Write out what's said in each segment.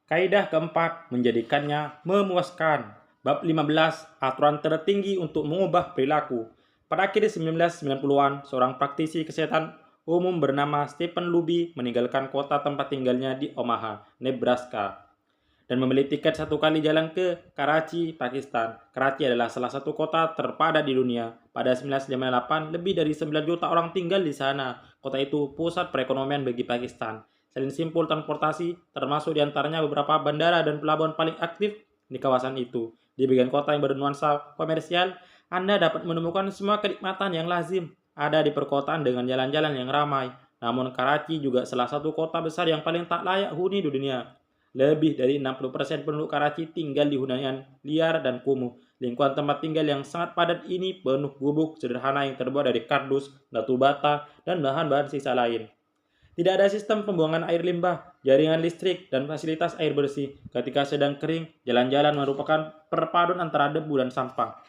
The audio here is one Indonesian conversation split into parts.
Kaidah keempat, menjadikannya memuaskan. Bab 15, aturan tertinggi untuk mengubah perilaku. Pada akhir 1990-an, seorang praktisi kesehatan umum bernama Stephen Luby meninggalkan kota tempat tinggalnya di Omaha, Nebraska, dan membeli tiket satu kali jalan ke Karachi, Pakistan. Karachi adalah salah satu kota terpadat di dunia. Pada 1958, lebih dari 9 juta orang tinggal di sana. Kota itu pusat perekonomian bagi Pakistan. Selain simpul transportasi, termasuk diantaranya beberapa bandara dan pelabuhan paling aktif di kawasan itu. Di bagian kota yang bernuansa komersial, Anda dapat menemukan semua kenikmatan yang lazim ada di perkotaan dengan jalan-jalan yang ramai. Namun Karachi juga salah satu kota besar yang paling tak layak huni di dunia. Lebih dari 60% penduduk Karachi tinggal di hunian liar dan kumuh. Lingkungan tempat tinggal yang sangat padat ini penuh gubuk sederhana yang terbuat dari kardus, batu bata, dan bahan-bahan sisa lain. Tidak ada sistem pembuangan air limbah, jaringan listrik, dan fasilitas air bersih. Ketika sedang kering, jalan-jalan merupakan perpaduan antara debu dan sampah.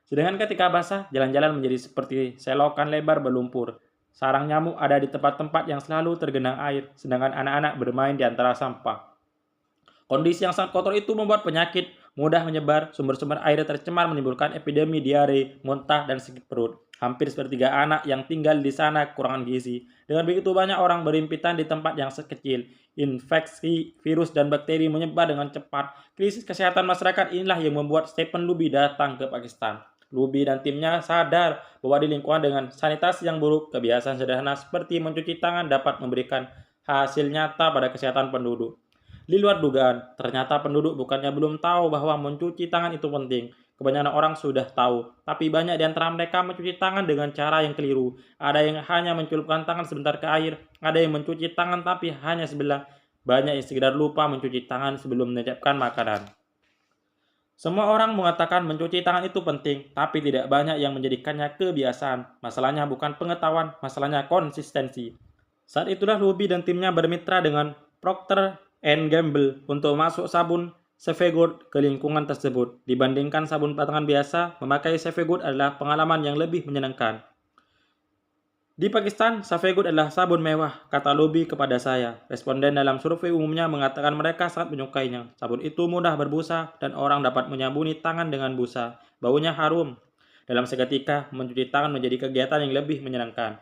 Sedangkan ketika basah, jalan-jalan menjadi seperti selokan lebar berlumpur. Sarang nyamuk ada di tempat-tempat yang selalu tergenang air, sedangkan anak-anak bermain di antara sampah. Kondisi yang sangat kotor itu membuat penyakit mudah menyebar, sumber-sumber air tercemar menimbulkan epidemi diare, muntah, dan sakit perut. Hampir sepertiga anak yang tinggal di sana kekurangan gizi. Dengan begitu banyak orang berimpitan di tempat yang sekecil, infeksi, virus, dan bakteri menyebar dengan cepat. Krisis kesehatan masyarakat inilah yang membuat Stephen Luby datang ke Pakistan. Luby dan timnya sadar bahwa di lingkungan dengan sanitasi yang buruk, kebiasaan sederhana seperti mencuci tangan dapat memberikan hasil nyata pada kesehatan penduduk. Di luar dugaan, ternyata penduduk bukannya belum tahu bahwa mencuci tangan itu penting. Kebanyakan orang sudah tahu, tapi banyak di antara mereka mencuci tangan dengan cara yang keliru. Ada yang hanya mencelupkan tangan sebentar ke air, ada yang mencuci tangan tapi hanya sebelah. Banyak yang sekedar lupa mencuci tangan sebelum menyiapkan makanan. Semua orang mengatakan mencuci tangan itu penting, tapi tidak banyak yang menjadikannya kebiasaan. Masalahnya bukan pengetahuan, masalahnya konsistensi. Saat itulah Ruby dan timnya bermitra dengan Procter and Gamble untuk masuk sabun Safeguard ke lingkungan tersebut. Dibandingkan sabun batangan biasa, memakai Safeguard adalah pengalaman yang lebih menyenangkan. Di Pakistan, Safeguard adalah sabun mewah, kata Ruby kepada saya. Responden dalam survei umumnya mengatakan mereka sangat menyukainya. Sabun itu mudah berbusa dan orang dapat menyabuni tangan dengan busa. Baunya harum. Dalam seketika, mencuci tangan menjadi kegiatan yang lebih menyenangkan.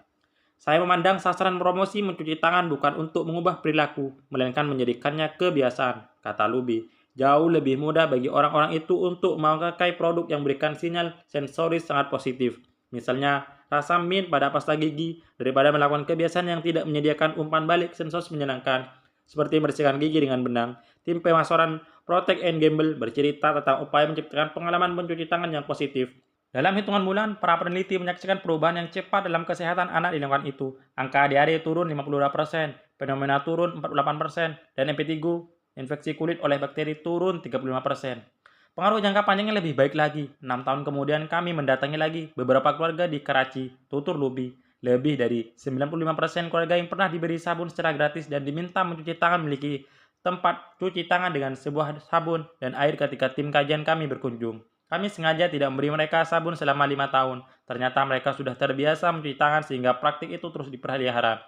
Saya memandang sasaran promosi mencuci tangan bukan untuk mengubah perilaku, melainkan menjadikannya kebiasaan, kata Luby. Jauh lebih mudah bagi orang-orang itu untuk memakai produk yang memberikan sinyal sensoris sangat positif. Misalnya, rasa mint pada pasta gigi daripada melakukan kebiasaan yang tidak menyediakan umpan balik sensoris menyenangkan, seperti membersihkan gigi dengan benang. Tim pemasaran Procter and Gamble bercerita tentang upaya menciptakan pengalaman mencuci tangan yang positif. Dalam hitungan bulan, para peneliti menyaksikan perubahan yang cepat dalam kesehatan anak di lingkungan itu. Angka diare turun 52%, fenomena turun 48%, dan impetigo, infeksi kulit oleh bakteri turun 35%. Pengaruh jangka panjangnya lebih baik lagi. 6 tahun kemudian kami mendatangi lagi beberapa keluarga di Karachi, tutur Luby. Lebih dari 95% keluarga yang pernah diberi sabun secara gratis dan diminta mencuci tangan memiliki tempat cuci tangan dengan sebuah sabun dan air ketika tim kajian kami berkunjung. Kami sengaja tidak memberi mereka sabun selama 5 tahun. Ternyata mereka sudah terbiasa mencuci tangan sehingga praktik itu terus dipelihara.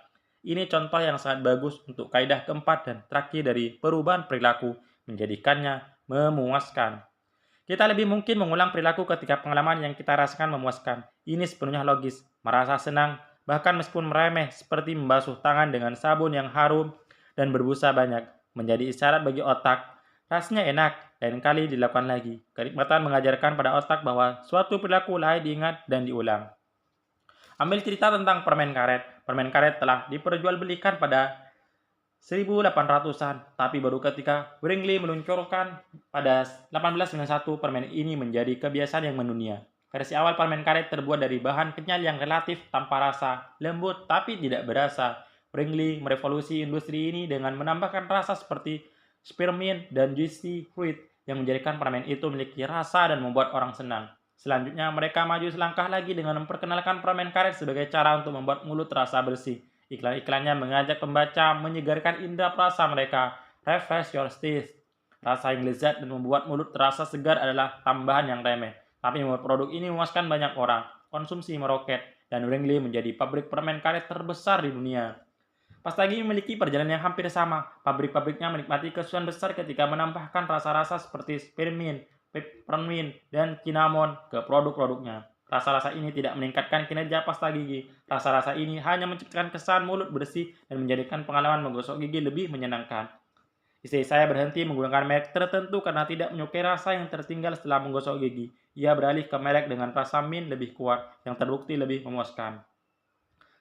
Ini contoh yang sangat bagus untuk kaidah keempat dan terakhir dari perubahan perilaku, menjadikannya memuaskan. Kita lebih mungkin mengulang perilaku ketika pengalaman yang kita rasakan memuaskan. Ini sepenuhnya logis, merasa senang, bahkan meskipun meremeh seperti membasuh tangan dengan sabun yang harum dan berbusa banyak, menjadi isyarat bagi otak. Rasanya enak, lain kali dilakukan lagi. Kenikmatan mengajarkan pada otak bahwa suatu perilaku layak diingat dan diulang. Ambil cerita tentang permen karet. Permen karet telah diperjualbelikan pada 1800-an, tapi baru ketika Wrigley meluncurkan pada 1891 permen ini menjadi kebiasaan yang mendunia. Versi awal permen karet terbuat dari bahan kenyal yang relatif tanpa rasa, lembut tapi tidak berasa. Wrigley merevolusi industri ini dengan menambahkan rasa seperti spearmint dan juicy fruit yang menjadikan permen itu memiliki rasa dan membuat orang senang. Selanjutnya, mereka maju selangkah lagi dengan memperkenalkan permen karet sebagai cara untuk membuat mulut terasa bersih. Iklan-iklannya mengajak pembaca menyegarkan indera perasa mereka. Refresh your taste. Rasa yang lezat dan membuat mulut terasa segar adalah tambahan yang remeh. Tapi membuat produk ini memuaskan banyak orang. Konsumsi meroket dan Wrigley menjadi pabrik permen karet terbesar di dunia. Pasta gigi memiliki perjalanan yang hampir sama. Pabrik-pabriknya menikmati kesulitan besar ketika menambahkan rasa-rasa seperti spearmint, peppermint, dan cinnamon ke produk-produknya. Rasa-rasa ini tidak meningkatkan kinerja pasta gigi. Rasa-rasa ini hanya menciptakan kesan mulut bersih dan menjadikan pengalaman menggosok gigi lebih menyenangkan. Istri saya berhenti menggunakan merek tertentu karena tidak menyukai rasa yang tertinggal setelah menggosok gigi. Ia beralih ke merek dengan rasa mint lebih kuat yang terbukti lebih memuaskan.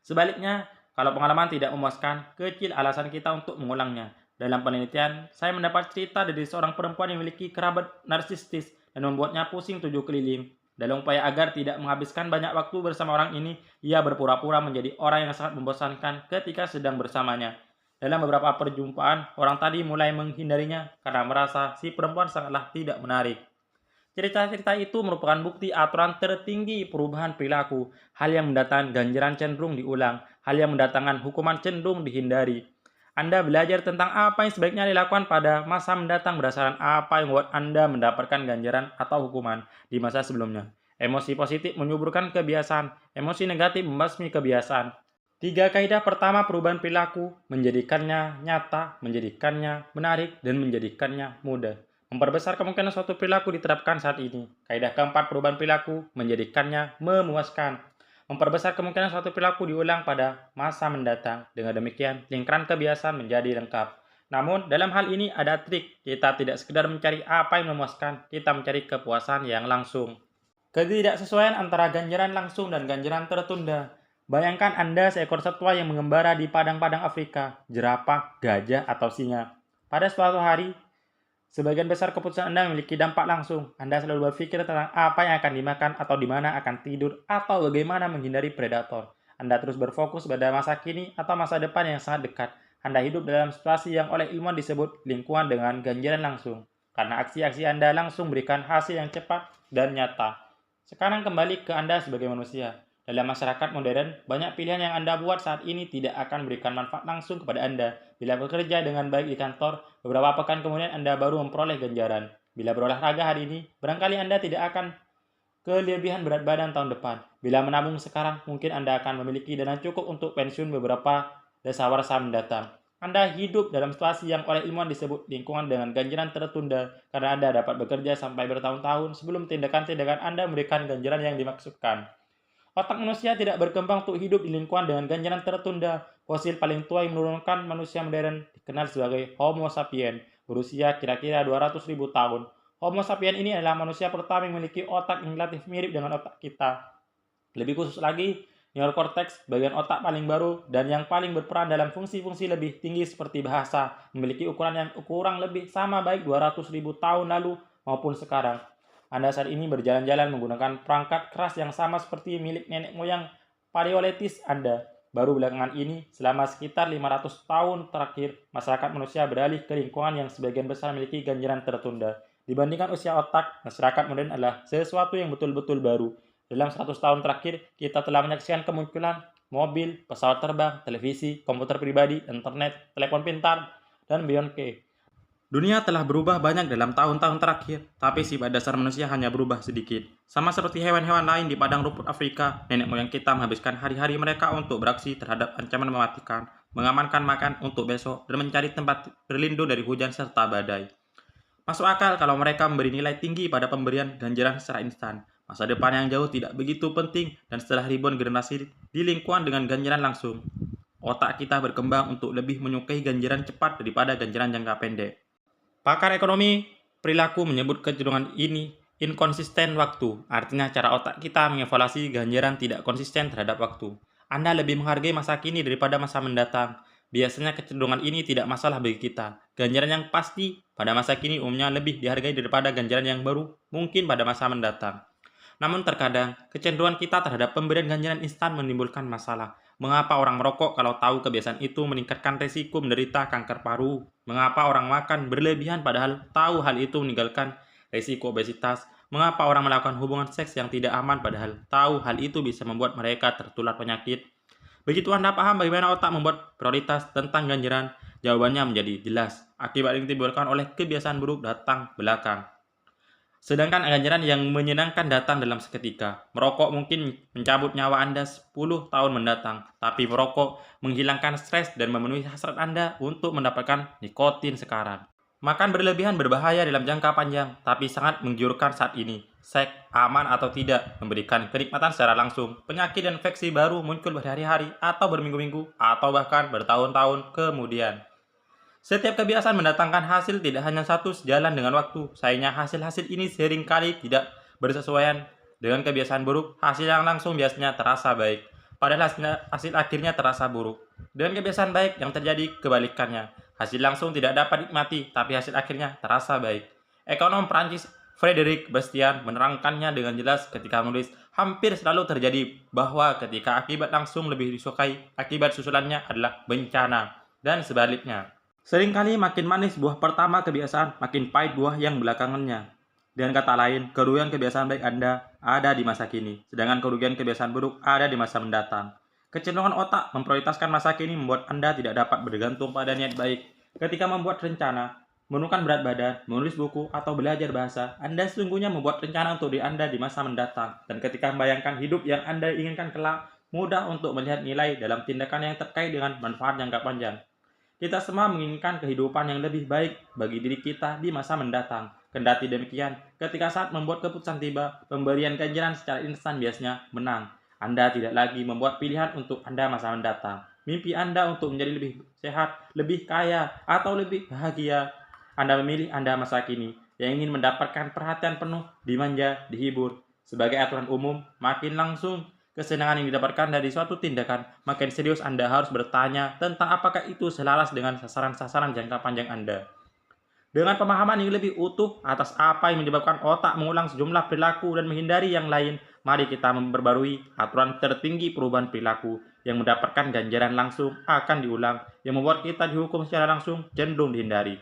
Sebaliknya, kalau pengalaman tidak memuaskan, kecil alasan kita untuk mengulangnya. Dalam penelitian, saya mendapat cerita dari seorang perempuan yang memiliki kerabat narsistis dan membuatnya pusing 7 keliling. Dalam upaya agar tidak menghabiskan banyak waktu bersama orang ini, ia berpura-pura menjadi orang yang sangat membosankan ketika sedang bersamanya. Dalam beberapa perjumpaan, orang tadi mulai menghindarinya karena merasa si perempuan sangatlah tidak menarik. Cerita-cerita itu merupakan bukti aturan tertinggi perubahan perilaku, hal yang mendatangkan ganjaran cenderung diulang, hal yang mendatangkan hukuman cenderung dihindari. Anda belajar tentang apa yang sebaiknya dilakukan pada masa mendatang berdasarkan apa yang membuat Anda mendapatkan ganjaran atau hukuman di masa sebelumnya. Emosi positif menyuburkan kebiasaan, emosi negatif membasmi kebiasaan. 3 kaidah pertama perubahan perilaku, menjadikannya nyata, menjadikannya menarik, dan menjadikannya mudah. Memperbesar kemungkinan suatu perilaku diterapkan saat ini. Kaidah keempat perubahan perilaku, menjadikannya memuaskan. Memperbesar kemungkinan suatu perilaku diulang pada masa mendatang. Dengan demikian, lingkaran kebiasaan menjadi lengkap. Namun, dalam hal ini ada trik. Kita tidak sekedar mencari apa yang memuaskan, kita mencari kepuasan yang langsung. Ketidaksesuaian antara ganjaran langsung dan ganjaran tertunda. Bayangkan Anda seekor satwa yang mengembara di padang-padang Afrika, jerapah, gajah, atau singa. Pada suatu hari, sebagian besar keputusan Anda memiliki dampak langsung. Anda selalu berpikir tentang apa yang akan dimakan atau di mana akan tidur atau bagaimana menghindari predator. Anda terus berfokus pada masa kini atau masa depan yang sangat dekat. Anda hidup dalam situasi yang oleh ilmuwan disebut lingkungan dengan ganjaran langsung. Karena aksi-aksi Anda langsung memberikan hasil yang cepat dan nyata. Sekarang kembali ke Anda sebagai manusia. Dalam masyarakat modern, banyak pilihan yang Anda buat saat ini tidak akan memberikan manfaat langsung kepada Anda. Bila bekerja dengan baik di kantor, beberapa pekan kemudian Anda baru memperoleh ganjaran. Bila berolahraga hari ini, barangkali Anda tidak akan kelebihan berat badan tahun depan. Bila menabung sekarang, mungkin Anda akan memiliki dana cukup untuk pensiun beberapa dasawarsa mendatang. Anda hidup dalam situasi yang oleh ilmuwan disebut lingkungan dengan ganjaran tertunda karena Anda dapat bekerja sampai bertahun-tahun sebelum tindakan-tindakan Anda memberikan ganjaran yang dimaksudkan. Otak manusia tidak berkembang untuk hidup di lingkungan dengan ganjaran tertunda. Fosil paling tua yang menurunkan manusia modern dikenal sebagai Homo sapiens, berusia kira-kira 200.000 tahun. Homo sapiens ini adalah manusia pertama yang memiliki otak yang relatif mirip dengan otak kita. Lebih khusus lagi, neokortex, bagian otak paling baru dan yang paling berperan dalam fungsi-fungsi lebih tinggi seperti bahasa, memiliki ukuran yang kurang lebih sama baik 200.000 tahun lalu maupun sekarang. Anda saat ini berjalan-jalan menggunakan perangkat keras yang sama seperti milik nenek moyang Paleolitis Anda. Baru belakangan ini, selama sekitar 500 tahun terakhir, masyarakat manusia beralih ke lingkungan yang sebagian besar memiliki ganjaran tertunda. Dibandingkan usia otak, masyarakat modern adalah sesuatu yang betul-betul baru. Dalam 100 tahun terakhir, kita telah menyaksikan kemunculan mobil, pesawat terbang, televisi, komputer pribadi, internet, telepon pintar, dan beyond. Dunia telah berubah banyak dalam tahun-tahun terakhir, tapi sifat dasar manusia hanya berubah sedikit. Sama seperti hewan-hewan lain di padang rumput Afrika, nenek moyang kita menghabiskan hari-hari mereka untuk beraksi terhadap ancaman mematikan, mengamankan makan untuk besok, dan mencari tempat berlindung dari hujan serta badai. Masuk akal kalau mereka memberi nilai tinggi pada pemberian ganjaran secara instan. Masa depan yang jauh tidak begitu penting, dan setelah ribuan generasi di lingkungan dengan ganjaran langsung, otak kita berkembang untuk lebih menyukai ganjaran cepat daripada ganjaran jangka pendek. Pakar ekonomi perilaku menyebut kecenderungan ini inkonsisten waktu, artinya cara otak kita mengevaluasi ganjaran tidak konsisten terhadap waktu. Anda lebih menghargai masa kini daripada masa mendatang. Biasanya kecenderungan ini tidak masalah bagi kita. Ganjaran yang pasti pada masa kini umumnya lebih dihargai daripada ganjaran yang baru mungkin pada masa mendatang. Namun terkadang, kecenderungan kita terhadap pemberian ganjaran instan menimbulkan masalah. Mengapa orang merokok kalau tahu kebiasaan itu meningkatkan risiko menderita kanker paru? Mengapa orang makan berlebihan padahal tahu hal itu meninggalkan risiko obesitas? Mengapa orang melakukan hubungan seks yang tidak aman padahal tahu hal itu bisa membuat mereka tertular penyakit? Begitu Anda paham bagaimana otak membuat prioritas tentang ganjaran, jawabannya menjadi jelas. Akibat yang ditimbulkan oleh kebiasaan buruk datang belakang. Sedangkan ganjaran yang menyenangkan datang dalam seketika. Merokok mungkin mencabut nyawa Anda 10 tahun mendatang, tapi merokok menghilangkan stres dan memenuhi hasrat Anda untuk mendapatkan nikotin sekarang. Makan berlebihan berbahaya dalam jangka panjang, tapi sangat menggiurkan saat ini. Seks, aman atau tidak, memberikan kenikmatan secara langsung. Penyakit dan infeksi baru muncul berhari-hari atau berminggu-minggu, atau bahkan bertahun-tahun kemudian. Setiap kebiasaan mendatangkan hasil tidak hanya satu sejalan dengan waktu. Sayangnya hasil-hasil ini seringkali tidak bersesuaian dengan kebiasaan buruk. Hasil yang langsung biasanya terasa baik, padahal hasil akhirnya terasa buruk. Dengan kebiasaan baik yang terjadi kebalikannya. Hasil langsung tidak dapat dinikmati, tapi hasil akhirnya terasa baik. Ekonom Prancis Frederic Bastian menerangkannya dengan jelas ketika menulis, hampir selalu terjadi bahwa ketika akibat langsung lebih disukai, akibat susulannya adalah bencana, dan sebaliknya. Seringkali makin manis buah pertama kebiasaan, makin pahit buah yang belakangannya. Dengan kata lain, kerugian kebiasaan baik Anda ada di masa kini, sedangkan kerugian kebiasaan buruk ada di masa mendatang. Kecenderungan otak memprioritaskan masa kini membuat Anda tidak dapat bergantung pada niat baik. Ketika membuat rencana, menurunkan berat badan, menulis buku, atau belajar bahasa, Anda sesungguhnya membuat rencana untuk diri Anda di masa mendatang. Dan ketika membayangkan hidup yang Anda inginkan kelak, mudah untuk melihat nilai dalam tindakan yang terkait dengan manfaat jangka panjang. Kita semua menginginkan kehidupan yang lebih baik bagi diri kita di masa mendatang. Kendati demikian, ketika saat membuat keputusan tiba, pemberian ganjaran secara instan biasanya menang. Anda tidak lagi membuat pilihan untuk Anda masa mendatang. Mimpi Anda untuk menjadi lebih sehat, lebih kaya, atau lebih bahagia. Anda memilih Anda masa kini yang ingin mendapatkan perhatian penuh, dimanja, dihibur. Sebagai aturan umum, makin langsung kesenangan yang didapatkan dari suatu tindakan, makin serius Anda harus bertanya tentang apakah itu selaras dengan sasaran-sasaran jangka panjang Anda. Dengan pemahaman yang lebih utuh atas apa yang menyebabkan otak mengulang sejumlah perilaku dan menghindari yang lain, mari kita memperbarui aturan tertinggi perubahan perilaku yang mendapatkan ganjaran langsung akan diulang, yang membuat kita dihukum secara langsung cenderung dihindari.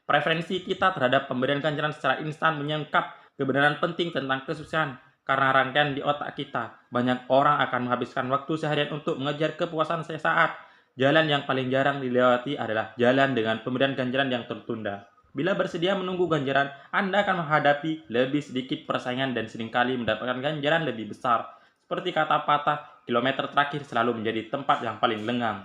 Preferensi kita terhadap pemberian ganjaran secara instan menyingkap kebenaran penting tentang kesuksesan. Karena rangkaian di otak kita, banyak orang akan menghabiskan waktu seharian untuk mengejar kepuasan sesaat. Jalan yang paling jarang dilewati adalah jalan dengan pemberian ganjaran yang tertunda. Bila bersedia menunggu ganjaran, Anda akan menghadapi lebih sedikit persaingan dan seringkali mendapatkan ganjaran lebih besar. Seperti kata patah, kilometer terakhir selalu menjadi tempat yang paling lengang.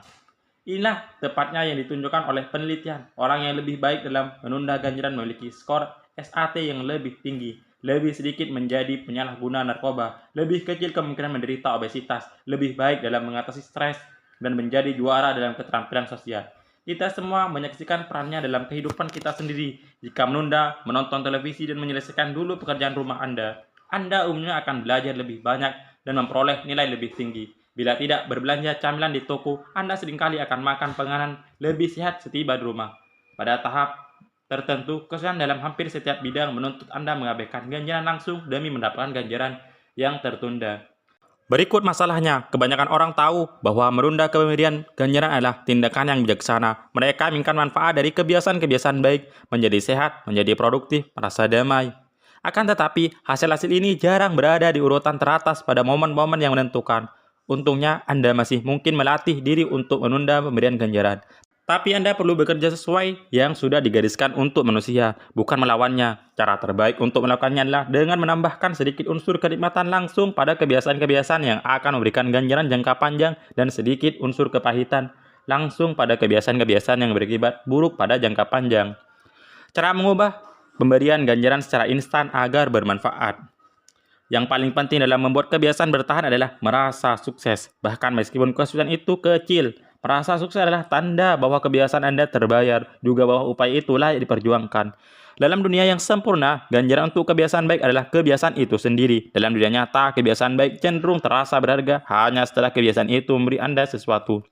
Inilah tepatnya yang ditunjukkan oleh penelitian. Orang yang lebih baik dalam menunda ganjaran memiliki skor SAT yang lebih tinggi, lebih sedikit menjadi penyalahguna narkoba, lebih kecil kemungkinan menderita obesitas, lebih baik dalam mengatasi stres, dan menjadi juara dalam keterampilan sosial. Kita semua menyaksikan perannya dalam kehidupan kita sendiri. Jika menunda, menonton televisi, dan menyelesaikan dulu pekerjaan rumah Anda umumnya akan belajar lebih banyak dan memperoleh nilai lebih tinggi. Bila tidak berbelanja camilan di toko, Anda seringkali akan makan penganan lebih sehat setiba di rumah. Pada tahap tertentu, kesalahan dalam hampir setiap bidang menuntut Anda mengabaikan ganjaran langsung demi mendapatkan ganjaran yang tertunda. Berikut masalahnya, kebanyakan orang tahu bahwa menunda pemberian ganjaran adalah tindakan yang bijaksana. Mereka menginginkan manfaat dari kebiasaan-kebiasaan baik, menjadi sehat, menjadi produktif, merasa damai. Akan tetapi, hasil-hasil ini jarang berada di urutan teratas pada momen-momen yang menentukan. Untungnya, Anda masih mungkin melatih diri untuk menunda pemberian ganjaran. Tapi Anda perlu bekerja sesuai yang sudah digariskan untuk manusia, bukan melawannya. Cara terbaik untuk melakukannya adalah dengan menambahkan sedikit unsur kenikmatan langsung pada kebiasaan-kebiasaan yang akan memberikan ganjaran jangka panjang dan sedikit unsur kepahitan langsung pada kebiasaan-kebiasaan yang berakibat buruk pada jangka panjang. Cara mengubah pemberian ganjaran secara instan agar bermanfaat. Yang paling penting dalam membuat kebiasaan bertahan adalah merasa sukses, bahkan meskipun kesuksesan itu kecil. Merasa sukses adalah tanda bahwa kebiasaan Anda terbayar, juga bahwa upaya itulah yang diperjuangkan. Dalam dunia yang sempurna, ganjaran untuk kebiasaan baik adalah kebiasaan itu sendiri. Dalam dunia nyata, kebiasaan baik cenderung terasa berharga hanya setelah kebiasaan itu memberi Anda sesuatu.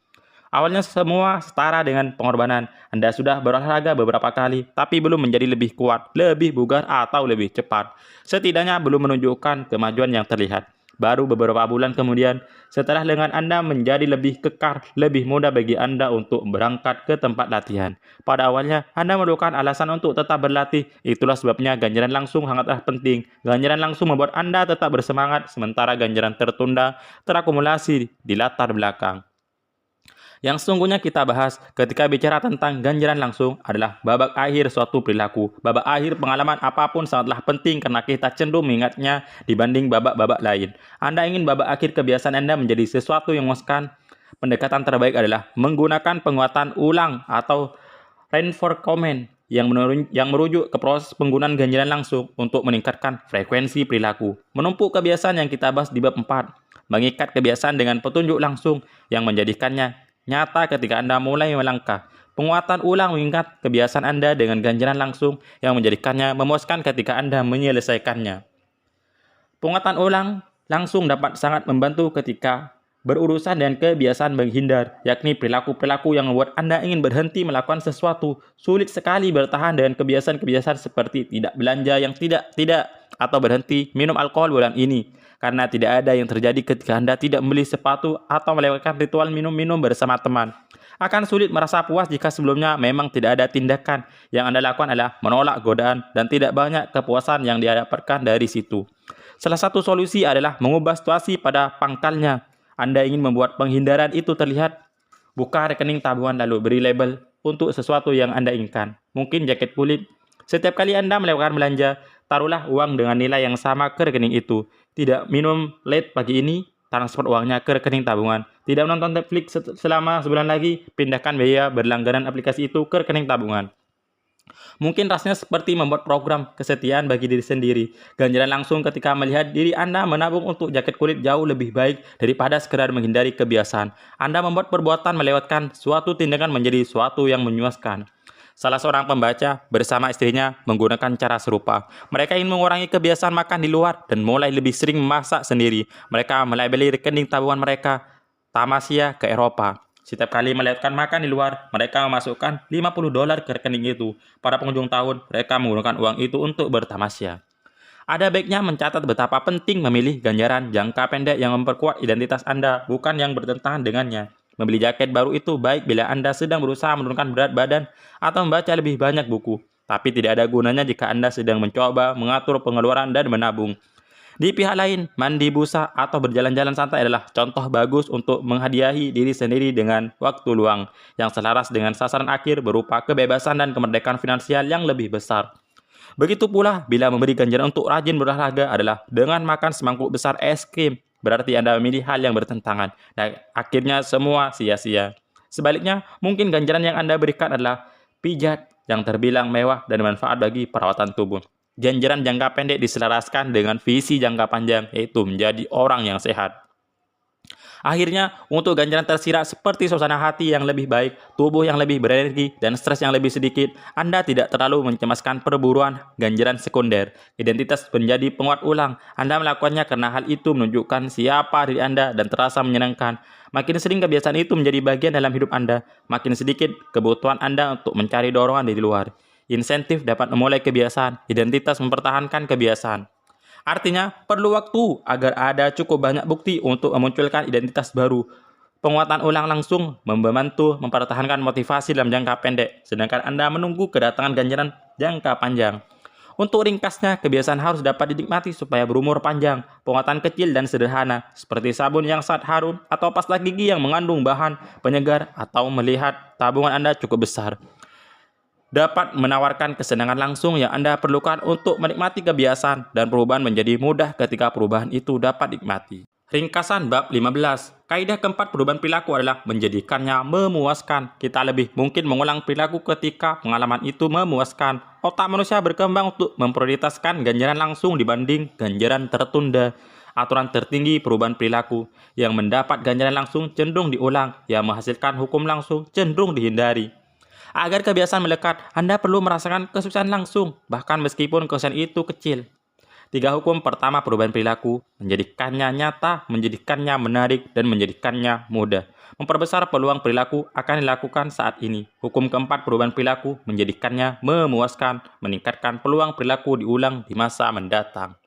Awalnya semua setara dengan pengorbanan. Anda sudah berolahraga beberapa kali, tapi belum menjadi lebih kuat, lebih bugar, atau lebih cepat. Setidaknya belum menunjukkan kemajuan yang terlihat. Baru beberapa bulan kemudian, setelah lengan Anda menjadi lebih kekar, lebih mudah bagi Anda untuk berangkat ke tempat latihan. Pada awalnya, Anda memerlukan alasan untuk tetap berlatih. Itulah sebabnya ganjaran langsung sangatlah penting. Ganjaran langsung membuat Anda tetap bersemangat, sementara ganjaran tertunda terakumulasi di latar belakang. Yang sesungguhnya kita bahas ketika bicara tentang ganjaran langsung adalah babak akhir suatu perilaku. Babak akhir pengalaman apapun sangatlah penting karena kita cenderung mengingatnya dibanding babak-babak lain. Anda ingin babak akhir kebiasaan Anda menjadi sesuatu yang memuaskan? Pendekatan terbaik adalah menggunakan penguatan ulang atau reinforcement yang merujuk ke proses penggunaan ganjaran langsung untuk meningkatkan frekuensi perilaku. Menumpuk kebiasaan yang kita bahas di bab 4. Mengikat kebiasaan dengan petunjuk langsung yang menjadikannya nyata ketika Anda mulai melangkah. Penguatan ulang mengingat kebiasaan Anda dengan ganjaran langsung yang menjadikannya memuaskan ketika Anda menyelesaikannya. Penguatan ulang langsung dapat sangat membantu ketika berurusan dengan kebiasaan menghindar, yakni perilaku-perilaku yang membuat Anda ingin berhenti melakukan sesuatu. Sulit sekali bertahan dengan kebiasaan-kebiasaan seperti tidak belanja yang tidak atau berhenti minum alkohol bulan ini. Karena tidak ada yang terjadi ketika Anda tidak membeli sepatu atau melewatkan ritual minum-minum bersama teman. Akan sulit merasa puas jika sebelumnya memang tidak ada tindakan. Yang Anda lakukan adalah menolak godaan dan tidak banyak kepuasan yang didapatkan dari situ. Salah satu solusi adalah mengubah situasi pada pangkalnya. Anda ingin membuat penghindaran itu terlihat, buka rekening tabungan lalu beri label untuk sesuatu yang Anda inginkan. Mungkin jaket kulit. Setiap kali Anda melakukan belanja, taruhlah uang dengan nilai yang sama ke rekening itu. Tidak minum late pagi ini, transfer uangnya ke rekening tabungan. Tidak menonton Netflix selama sebulan lagi, pindahkan biaya berlangganan aplikasi itu ke rekening tabungan. Mungkin rasanya seperti membuat program kesetiaan bagi diri sendiri. Ganjaran langsung ketika melihat diri Anda menabung untuk jaket kulit jauh lebih baik daripada sekedar menghindari kebiasaan. Anda membuat perbuatan melewatkan suatu tindakan menjadi suatu yang memuaskan. Salah seorang pembaca bersama istrinya menggunakan cara serupa. Mereka ingin mengurangi kebiasaan makan di luar dan mulai lebih sering memasak sendiri. Mereka melabeli rekening tabungan mereka tamasya ke Eropa. Setiap kali melewatkan makan di luar, mereka memasukkan $50 ke rekening itu. Pada penghujung tahun, mereka menggunakan uang itu untuk bertamasya. Ada baiknya mencatat betapa penting memilih ganjaran jangka pendek yang memperkuat identitas Anda, bukan yang bertentangan dengannya. Membeli jaket baru itu baik bila Anda sedang berusaha menurunkan berat badan atau membaca lebih banyak buku. Tapi tidak ada gunanya jika Anda sedang mencoba mengatur pengeluaran dan menabung. Di pihak lain, mandi busa atau berjalan-jalan santai adalah contoh bagus untuk menghadiahi diri sendiri dengan waktu luang yang selaras dengan sasaran akhir berupa kebebasan dan kemerdekaan finansial yang lebih besar. Begitu pula bila memberi ganjaran untuk rajin berolahraga adalah dengan makan semangkuk besar es krim. Berarti Anda memilih hal yang bertentangan dan akhirnya semua sia-sia. Sebaliknya, mungkin ganjaran yang Anda berikan adalah pijat yang terbilang mewah dan bermanfaat bagi perawatan tubuh. Ganjaran jangka pendek diselaraskan dengan visi jangka panjang, yaitu menjadi orang yang sehat. Akhirnya, untuk ganjaran tersirat seperti suasana hati yang lebih baik, tubuh yang lebih berenergi, dan stres yang lebih sedikit, Anda tidak terlalu mencemaskan perburuan ganjaran sekunder. Identitas menjadi penguat ulang. Anda melakukannya karena hal itu menunjukkan siapa diri Anda dan terasa menyenangkan. Makin sering kebiasaan itu menjadi bagian dalam hidup Anda, makin sedikit kebutuhan Anda untuk mencari dorongan dari luar. Insentif dapat memulai kebiasaan, identitas mempertahankan kebiasaan. Artinya, perlu waktu agar ada cukup banyak bukti untuk memunculkan identitas baru. Penguatan ulang langsung membantu mempertahankan motivasi dalam jangka pendek, sedangkan Anda menunggu kedatangan ganjaran jangka panjang. Untuk ringkasnya, kebiasaan harus dapat dinikmati supaya berumur panjang. Penguatan kecil dan sederhana, seperti sabun yang sangat harum atau pasta gigi yang mengandung bahan penyegar atau melihat tabungan Anda cukup besar, dapat menawarkan kesenangan langsung yang Anda perlukan untuk menikmati kebiasaan dan perubahan menjadi mudah ketika perubahan itu dapat dinikmati. Ringkasan bab 15. Kaidah keempat perubahan perilaku adalah menjadikannya memuaskan. Kita lebih mungkin mengulang perilaku ketika pengalaman itu memuaskan. Otak manusia berkembang untuk memprioritaskan ganjaran langsung dibanding ganjaran tertunda. Aturan tertinggi perubahan perilaku yang mendapat ganjaran langsung cenderung diulang, yang menghasilkan hukum langsung cenderung dihindari. Agar kebiasaan melekat, Anda perlu merasakan kesuksesan langsung, bahkan meskipun kesuksesan itu kecil. 3 hukum pertama perubahan perilaku: menjadikannya nyata, menjadikannya menarik, dan menjadikannya mudah. Memperbesar peluang perilaku akan dilakukan saat ini. Hukum keempat perubahan perilaku: menjadikannya memuaskan, meningkatkan peluang perilaku diulang di masa mendatang.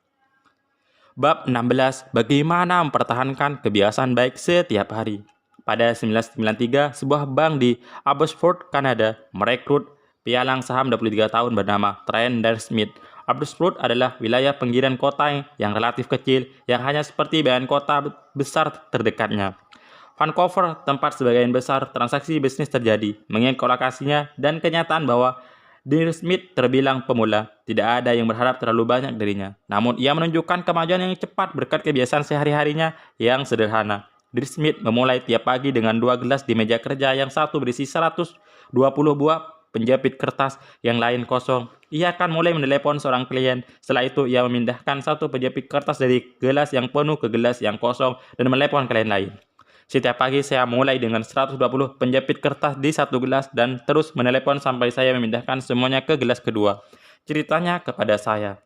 Bab 16. Bagaimana mempertahankan kebiasaan baik setiap hari. Pada 1993, sebuah bank di Abbotsford, Kanada, merekrut pialang saham 23 tahun bernama Trent Smith. Abbotsford adalah wilayah pinggiran kota yang relatif kecil, yang hanya seperti bagian kota besar terdekatnya. Vancouver, tempat sebagian besar transaksi bisnis terjadi, mengingat lokasinya dan kenyataan bahwa Dean Smith terbilang pemula. Tidak ada yang berharap terlalu banyak darinya. Namun ia menunjukkan kemajuan yang cepat berkat kebiasaan sehari-harinya yang sederhana. Dean Smith memulai tiap pagi dengan 2 gelas di meja kerja, yang satu berisi 120 buah penjepit kertas, yang lain kosong. Ia akan mulai menelepon seorang klien. Setelah itu ia memindahkan satu penjepit kertas dari gelas yang penuh ke gelas yang kosong dan menelepon klien lain. Setiap pagi saya mulai dengan 120 penjepit kertas di satu gelas dan terus menelepon sampai saya memindahkan semuanya ke gelas kedua. Ceritanya kepada saya.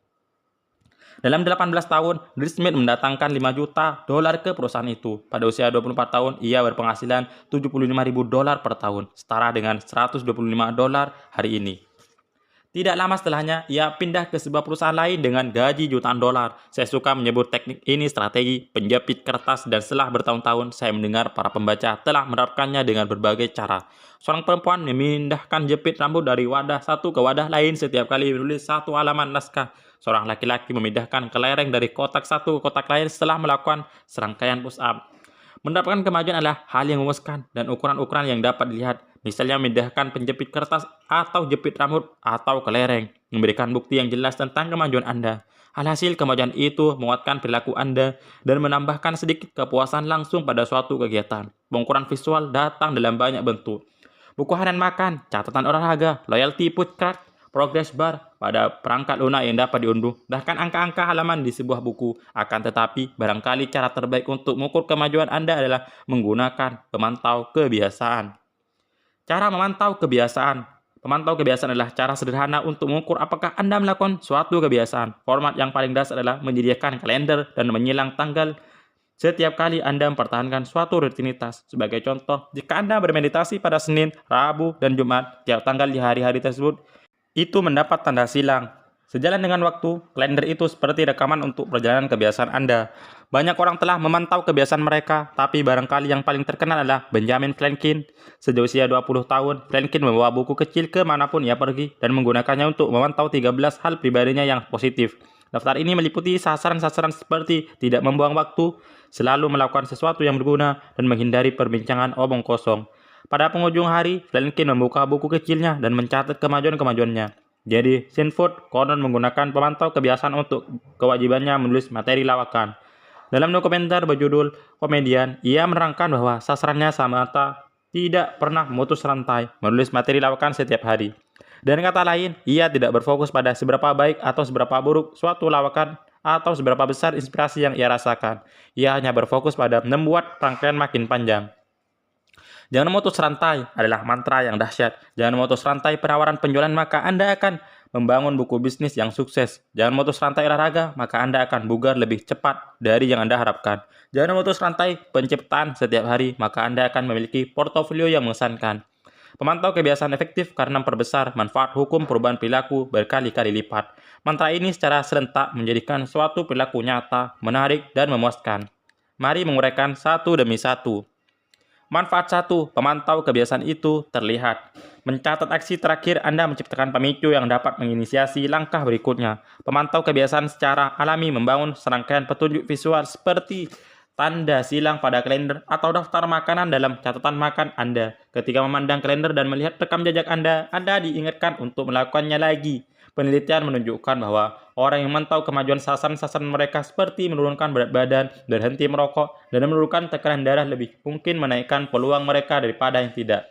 Dalam 18 tahun, Dean Smith mendatangkan 5 juta dolar ke perusahaan itu. Pada usia 24 tahun, ia berpenghasilan 75.000 dolar per tahun, setara dengan 125 dolar hari ini. Tidak lama setelahnya, ia pindah ke sebuah perusahaan lain dengan gaji jutaan dolar. Saya suka menyebut teknik ini strategi penjepit kertas, dan setelah bertahun-tahun saya mendengar para pembaca telah menerapkannya dengan berbagai cara. Seorang perempuan memindahkan jepit rambut dari wadah satu ke wadah lain setiap kali menulis satu halaman naskah. Seorang laki-laki memindahkan kelereng dari kotak satu ke kotak lain setelah melakukan serangkaian push-up. Mendapatkan kemajuan adalah hal yang memuaskan dan ukuran-ukuran yang dapat dilihat. Misalnya memindahkan penjepit kertas atau jepit rambut atau kelereng, memberikan bukti yang jelas tentang kemajuan Anda. Alhasil kemajuan itu menguatkan perilaku Anda dan menambahkan sedikit kepuasan langsung pada suatu kegiatan. Pengukuran visual datang dalam banyak bentuk. Buku harian makan, catatan olahraga, loyalty food card, progress bar pada perangkat lunak yang dapat diunduh, bahkan angka-angka halaman di sebuah buku. Akan tetapi, barangkali cara terbaik untuk mengukur kemajuan Anda adalah menggunakan pemantau kebiasaan. Cara memantau kebiasaan. Pemantau kebiasaan adalah cara sederhana untuk mengukur apakah Anda melakukan suatu kebiasaan. Format yang paling dasar adalah menyediakan kalender dan menyilang tanggal setiap kali Anda mempertahankan suatu rutinitas. Sebagai contoh, jika Anda bermeditasi pada Senin, Rabu, dan Jumat, tiap tanggal di hari-hari tersebut, itu mendapat tanda silang. Sejalan dengan waktu, kalender itu seperti rekaman untuk perjalanan kebiasaan Anda. Banyak orang telah memantau kebiasaan mereka, tapi barangkali yang paling terkenal adalah Benjamin Franklin. Sejak usia 20 tahun, Franklin membawa buku kecil kemanapun ia pergi dan menggunakannya untuk memantau 13 hal pribadinya yang positif. Daftar ini meliputi sasaran-sasaran seperti tidak membuang waktu, selalu melakukan sesuatu yang berguna, dan menghindari perbincangan omong kosong. Pada penghujung hari, Franklin membuka buku kecilnya dan mencatat kemajuan-kemajuannya. Jadi, Sanford konon menggunakan pemantau kebiasaan untuk kewajibannya menulis materi lawakan. Dalam dokumenter berjudul Komedian, ia menerangkan bahwa sasarannya semata tidak pernah memutus rantai menulis materi lawakan setiap hari. Dan kata lain, ia tidak berfokus pada seberapa baik atau seberapa buruk suatu lawakan atau seberapa besar inspirasi yang ia rasakan. Ia hanya berfokus pada membuat rangkaian makin panjang. Jangan memutus rantai adalah mantra yang dahsyat. Jangan memutus rantai penawaran penjualan, maka Anda akan membangun buku bisnis yang sukses. Jangan memutus rantai olahraga, maka Anda akan bugar lebih cepat dari yang Anda harapkan. Jangan memutus rantai penciptaan setiap hari, maka Anda akan memiliki portofolio yang mengesankan. Pemantau kebiasaan efektif karena memperbesar manfaat hukum perubahan perilaku berkali-kali lipat. Mantra ini secara serentak menjadikan suatu perilaku nyata, menarik, dan memuaskan. Mari menguraikan satu demi satu. Manfaat 1. Pemantau kebiasaan itu terlihat. Mencatat aksi terakhir Anda menciptakan pemicu yang dapat menginisiasi langkah berikutnya. Pemantau kebiasaan secara alami membangun serangkaian petunjuk visual seperti tanda silang pada kalender atau daftar makanan dalam catatan makan Anda. Ketika memandang kalender dan melihat rekam jejak Anda diingatkan untuk melakukannya lagi. Penelitian menunjukkan bahwa orang yang memantau kemajuan sasaran-sasaran mereka seperti menurunkan berat badan, berhenti merokok, dan menurunkan tekanan darah lebih mungkin menaikkan peluang mereka daripada yang tidak.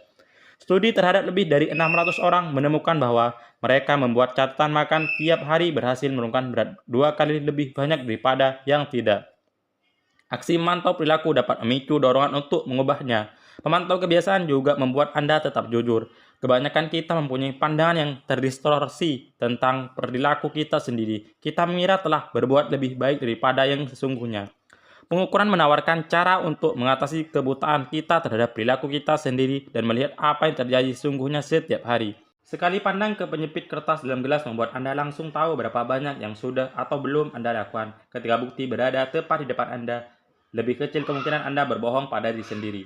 Studi terhadap lebih dari 600 orang menemukan bahwa mereka membuat catatan makan tiap hari berhasil menurunkan berat 2 kali lebih banyak daripada yang tidak. Aksi memantau perilaku dapat memicu dorongan untuk mengubahnya. Pemantau kebiasaan juga membuat Anda tetap jujur. Kebanyakan kita mempunyai pandangan yang terdistorsi tentang perilaku kita sendiri. Kita mengira telah berbuat lebih baik daripada yang sesungguhnya. Pengukuran menawarkan cara untuk mengatasi kebutaan kita terhadap perilaku kita sendiri dan melihat apa yang terjadi sesungguhnya setiap hari. Sekali pandang ke penyepit kertas dalam gelas membuat Anda langsung tahu berapa banyak yang sudah atau belum Anda lakukan. Ketika bukti berada tepat di depan Anda, lebih kecil kemungkinan Anda berbohong pada diri sendiri.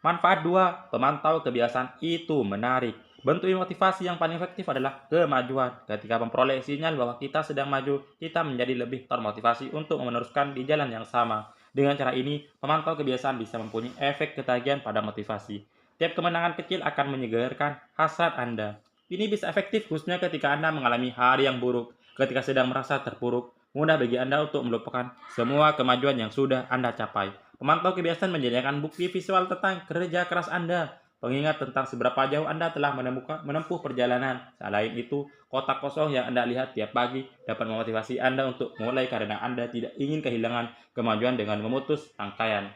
Manfaat 2. Pemantau kebiasaan itu menarik. Bentuk motivasi yang paling efektif adalah kemajuan. Ketika memperoleh sinyal bahwa kita sedang maju, kita menjadi lebih termotivasi untuk meneruskan di jalan yang sama. Dengan cara ini, pemantau kebiasaan bisa mempunyai efek ketagihan pada motivasi. Tiap kemenangan kecil akan menyegarkan hasrat Anda. Ini bisa efektif khususnya ketika Anda mengalami hari yang buruk, ketika sedang merasa terpuruk. Mudah bagi Anda untuk melupakan semua kemajuan yang sudah Anda capai. Pemantau kebiasaan menyediakan bukti visual tentang kerja keras Anda, pengingat tentang seberapa jauh Anda telah menempuh perjalanan. Selain itu, kotak kosong yang Anda lihat tiap pagi dapat memotivasi Anda untuk mulai karena Anda tidak ingin kehilangan kemajuan dengan memutus rangkaian.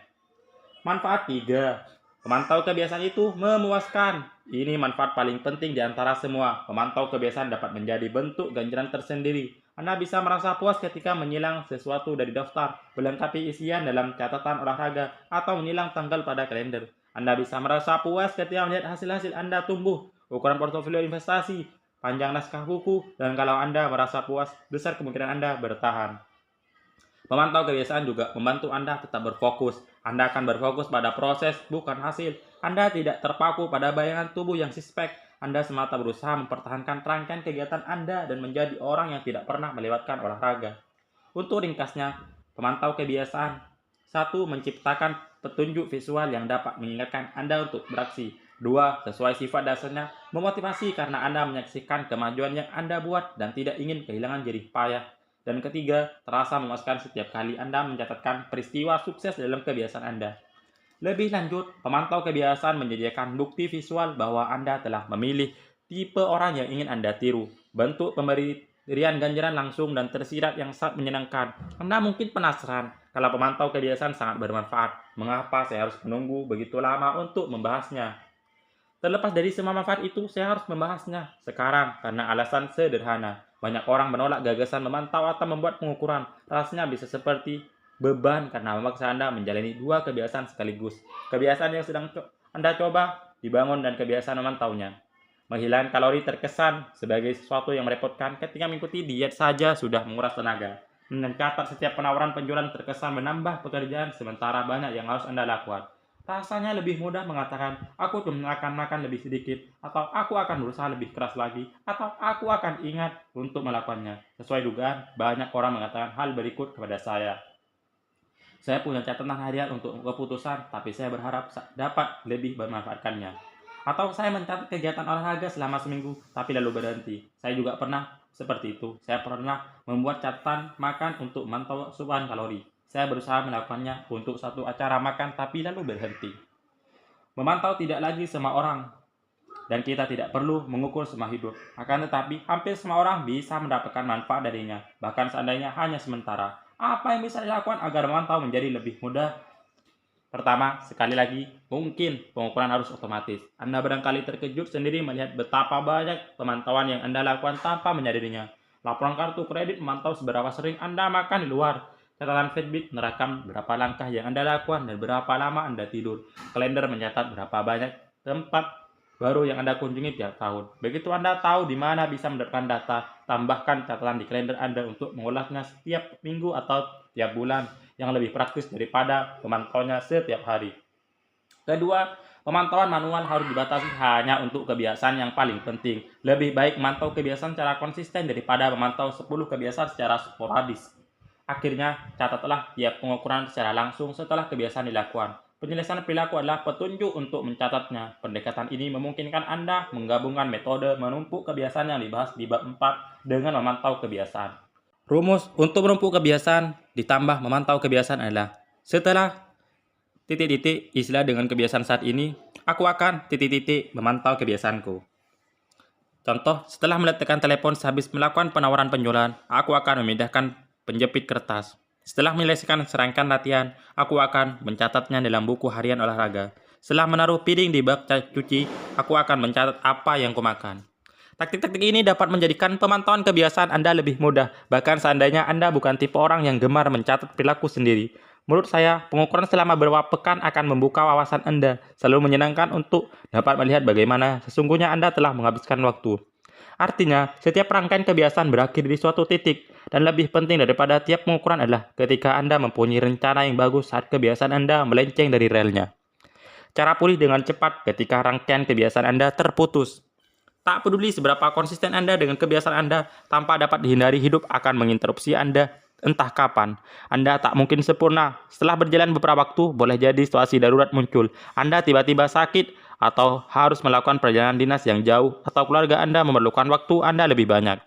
Manfaat 3. Pemantau kebiasaan itu memuaskan. Ini manfaat paling penting di antara semua. Pemantau kebiasaan dapat menjadi bentuk ganjaran tersendiri. Anda bisa merasa puas ketika menyilang sesuatu dari daftar, melengkapi isian dalam catatan olahraga, atau menyilang tanggal pada kalender. Anda bisa merasa puas ketika melihat hasil-hasil Anda tumbuh, ukuran portofolio investasi, panjang naskah buku, dan kalau Anda merasa puas, besar kemungkinan Anda bertahan. Memantau kebiasaan juga membantu Anda tetap berfokus. Anda akan berfokus pada proses, bukan hasil. Anda tidak terpaku pada bayangan tubuh yang suspek. Anda semata berusaha mempertahankan rangkaian kegiatan Anda dan menjadi orang yang tidak pernah melewatkan olahraga. Untuk ringkasnya, pemantau kebiasaan. 1. Menciptakan petunjuk visual yang dapat mengingatkan Anda untuk beraksi. 2. Sesuai sifat dasarnya, memotivasi karena Anda menyaksikan kemajuan yang Anda buat dan tidak ingin kehilangan jerih payah. Dan ketiga, terasa memuaskan setiap kali Anda mencatatkan peristiwa sukses dalam kebiasaan Anda. Lebih lanjut, pemantau kebiasaan menyediakan bukti visual bahwa Anda telah memilih tipe orang yang ingin Anda tiru. Bentuk pemberian ganjaran langsung dan tersirat yang sangat menyenangkan. Anda mungkin penasaran, kalau pemantau kebiasaan sangat bermanfaat, mengapa saya harus menunggu begitu lama untuk membahasnya? Terlepas dari semua manfaat itu, saya harus membahasnya sekarang karena alasan sederhana. Banyak orang menolak gagasan memantau atau membuat pengukuran. Rasanya bisa seperti beban karena memaksa Anda menjalani dua kebiasaan sekaligus. Kebiasaan yang sedang Anda coba dibangun dan kebiasaan memantaunya. Menghilangkan kalori terkesan sebagai sesuatu yang merepotkan ketika mengikuti diet saja sudah menguras tenaga. Mencatat setiap penawaran penjualan terkesan menambah pekerjaan sementara banyak yang harus Anda lakukan. Rasanya lebih mudah mengatakan, aku cuma akan makan lebih sedikit, atau aku akan berusaha lebih keras lagi, atau aku akan ingat untuk melakukannya. Sesuai dugaan, banyak orang mengatakan hal berikut kepada saya. Saya punya catatan harian untuk keputusan, tapi saya berharap dapat lebih memanfaatkannya. Atau saya mencatat kegiatan olahraga selama seminggu, tapi lalu berhenti. Saya juga pernah seperti itu. Saya pernah membuat catatan makan untuk memantau asupan kalori. Saya berusaha melakukannya untuk satu acara makan, tapi lalu berhenti. Memantau tidak lagi semua orang, dan kita tidak perlu mengukur semua hidup. Akan tetapi, hampir semua orang bisa mendapatkan manfaat darinya, bahkan seandainya hanya sementara. Apa yang bisa dilakukan agar memantau menjadi lebih mudah? Pertama, sekali lagi, mungkin pengukuran harus otomatis. Anda barangkali terkejut sendiri melihat betapa banyak pemantauan yang Anda lakukan tanpa menyadarinya. Laporan kartu kredit memantau seberapa sering Anda makan di luar. Catatan Fitbit merekam berapa langkah yang Anda lakukan dan berapa lama Anda tidur. Kalender mencatat berapa banyak tempat baru yang Anda kunjungi tiap tahun. Begitu Anda tahu di mana bisa mendapatkan data, tambahkan catatan di kalender Anda untuk mengulangnya setiap minggu atau tiap bulan yang lebih praktis daripada memantaunya setiap hari. Kedua, pemantauan manual harus dibatasi hanya untuk kebiasaan yang paling penting. Lebih baik memantau kebiasaan secara konsisten daripada memantau 10 kebiasaan secara sporadis. Akhirnya, catatlah tiap pengukuran secara langsung setelah kebiasaan dilakukan. Penyelesaian perilaku adalah petunjuk untuk mencatatnya. Pendekatan ini memungkinkan Anda menggabungkan metode menumpuk kebiasaan yang dibahas di bab 4 dengan memantau kebiasaan. Rumus untuk menumpuk kebiasaan ditambah memantau kebiasaan adalah setelah titik-titik istilah dengan kebiasaan saat ini, aku akan titik-titik memantau kebiasaanku. Contoh, setelah meletakkan telepon sehabis melakukan penawaran penjualan, aku akan memindahkan penjepit kertas. Setelah menyelesaikan serangkaian latihan, aku akan mencatatnya dalam buku harian olahraga. Setelah menaruh piring di bak cuci, aku akan mencatat apa yang kumakan. Taktik-taktik ini dapat menjadikan pemantauan kebiasaan Anda lebih mudah, bahkan seandainya Anda bukan tipe orang yang gemar mencatat perilaku sendiri. Menurut saya, pengukuran selama beberapa pekan akan membuka wawasan Anda, selalu menyenangkan untuk dapat melihat bagaimana sesungguhnya Anda telah menghabiskan waktu. Artinya, setiap rangkaian kebiasaan berakhir di suatu titik, dan lebih penting daripada tiap pengukuran adalah ketika Anda mempunyai rencana yang bagus saat kebiasaan Anda melenceng dari relnya. Cara pulih dengan cepat ketika rangkaian kebiasaan Anda terputus. Tak peduli seberapa konsisten Anda dengan kebiasaan Anda, tanpa dapat dihindari hidup akan menginterupsi Anda entah kapan. Anda tak mungkin sempurna. Setelah berjalan beberapa waktu, boleh jadi situasi darurat muncul. Anda tiba-tiba sakit atau harus melakukan perjalanan dinas yang jauh, atau keluarga Anda memerlukan waktu Anda lebih banyak.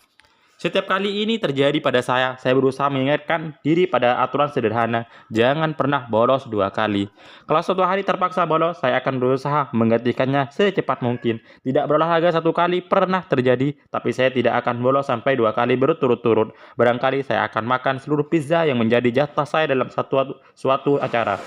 Setiap kali ini terjadi pada saya berusaha mengingatkan diri pada aturan sederhana. Jangan pernah bolos 2 kali. Kalau suatu hari terpaksa bolos, saya akan berusaha menggantikannya secepat mungkin. Tidak berolahraga 1 kali pernah terjadi, tapi saya tidak akan bolos sampai 2 kali berturut-turut. Barangkali saya akan makan seluruh pizza yang menjadi jatah saya dalam suatu acara.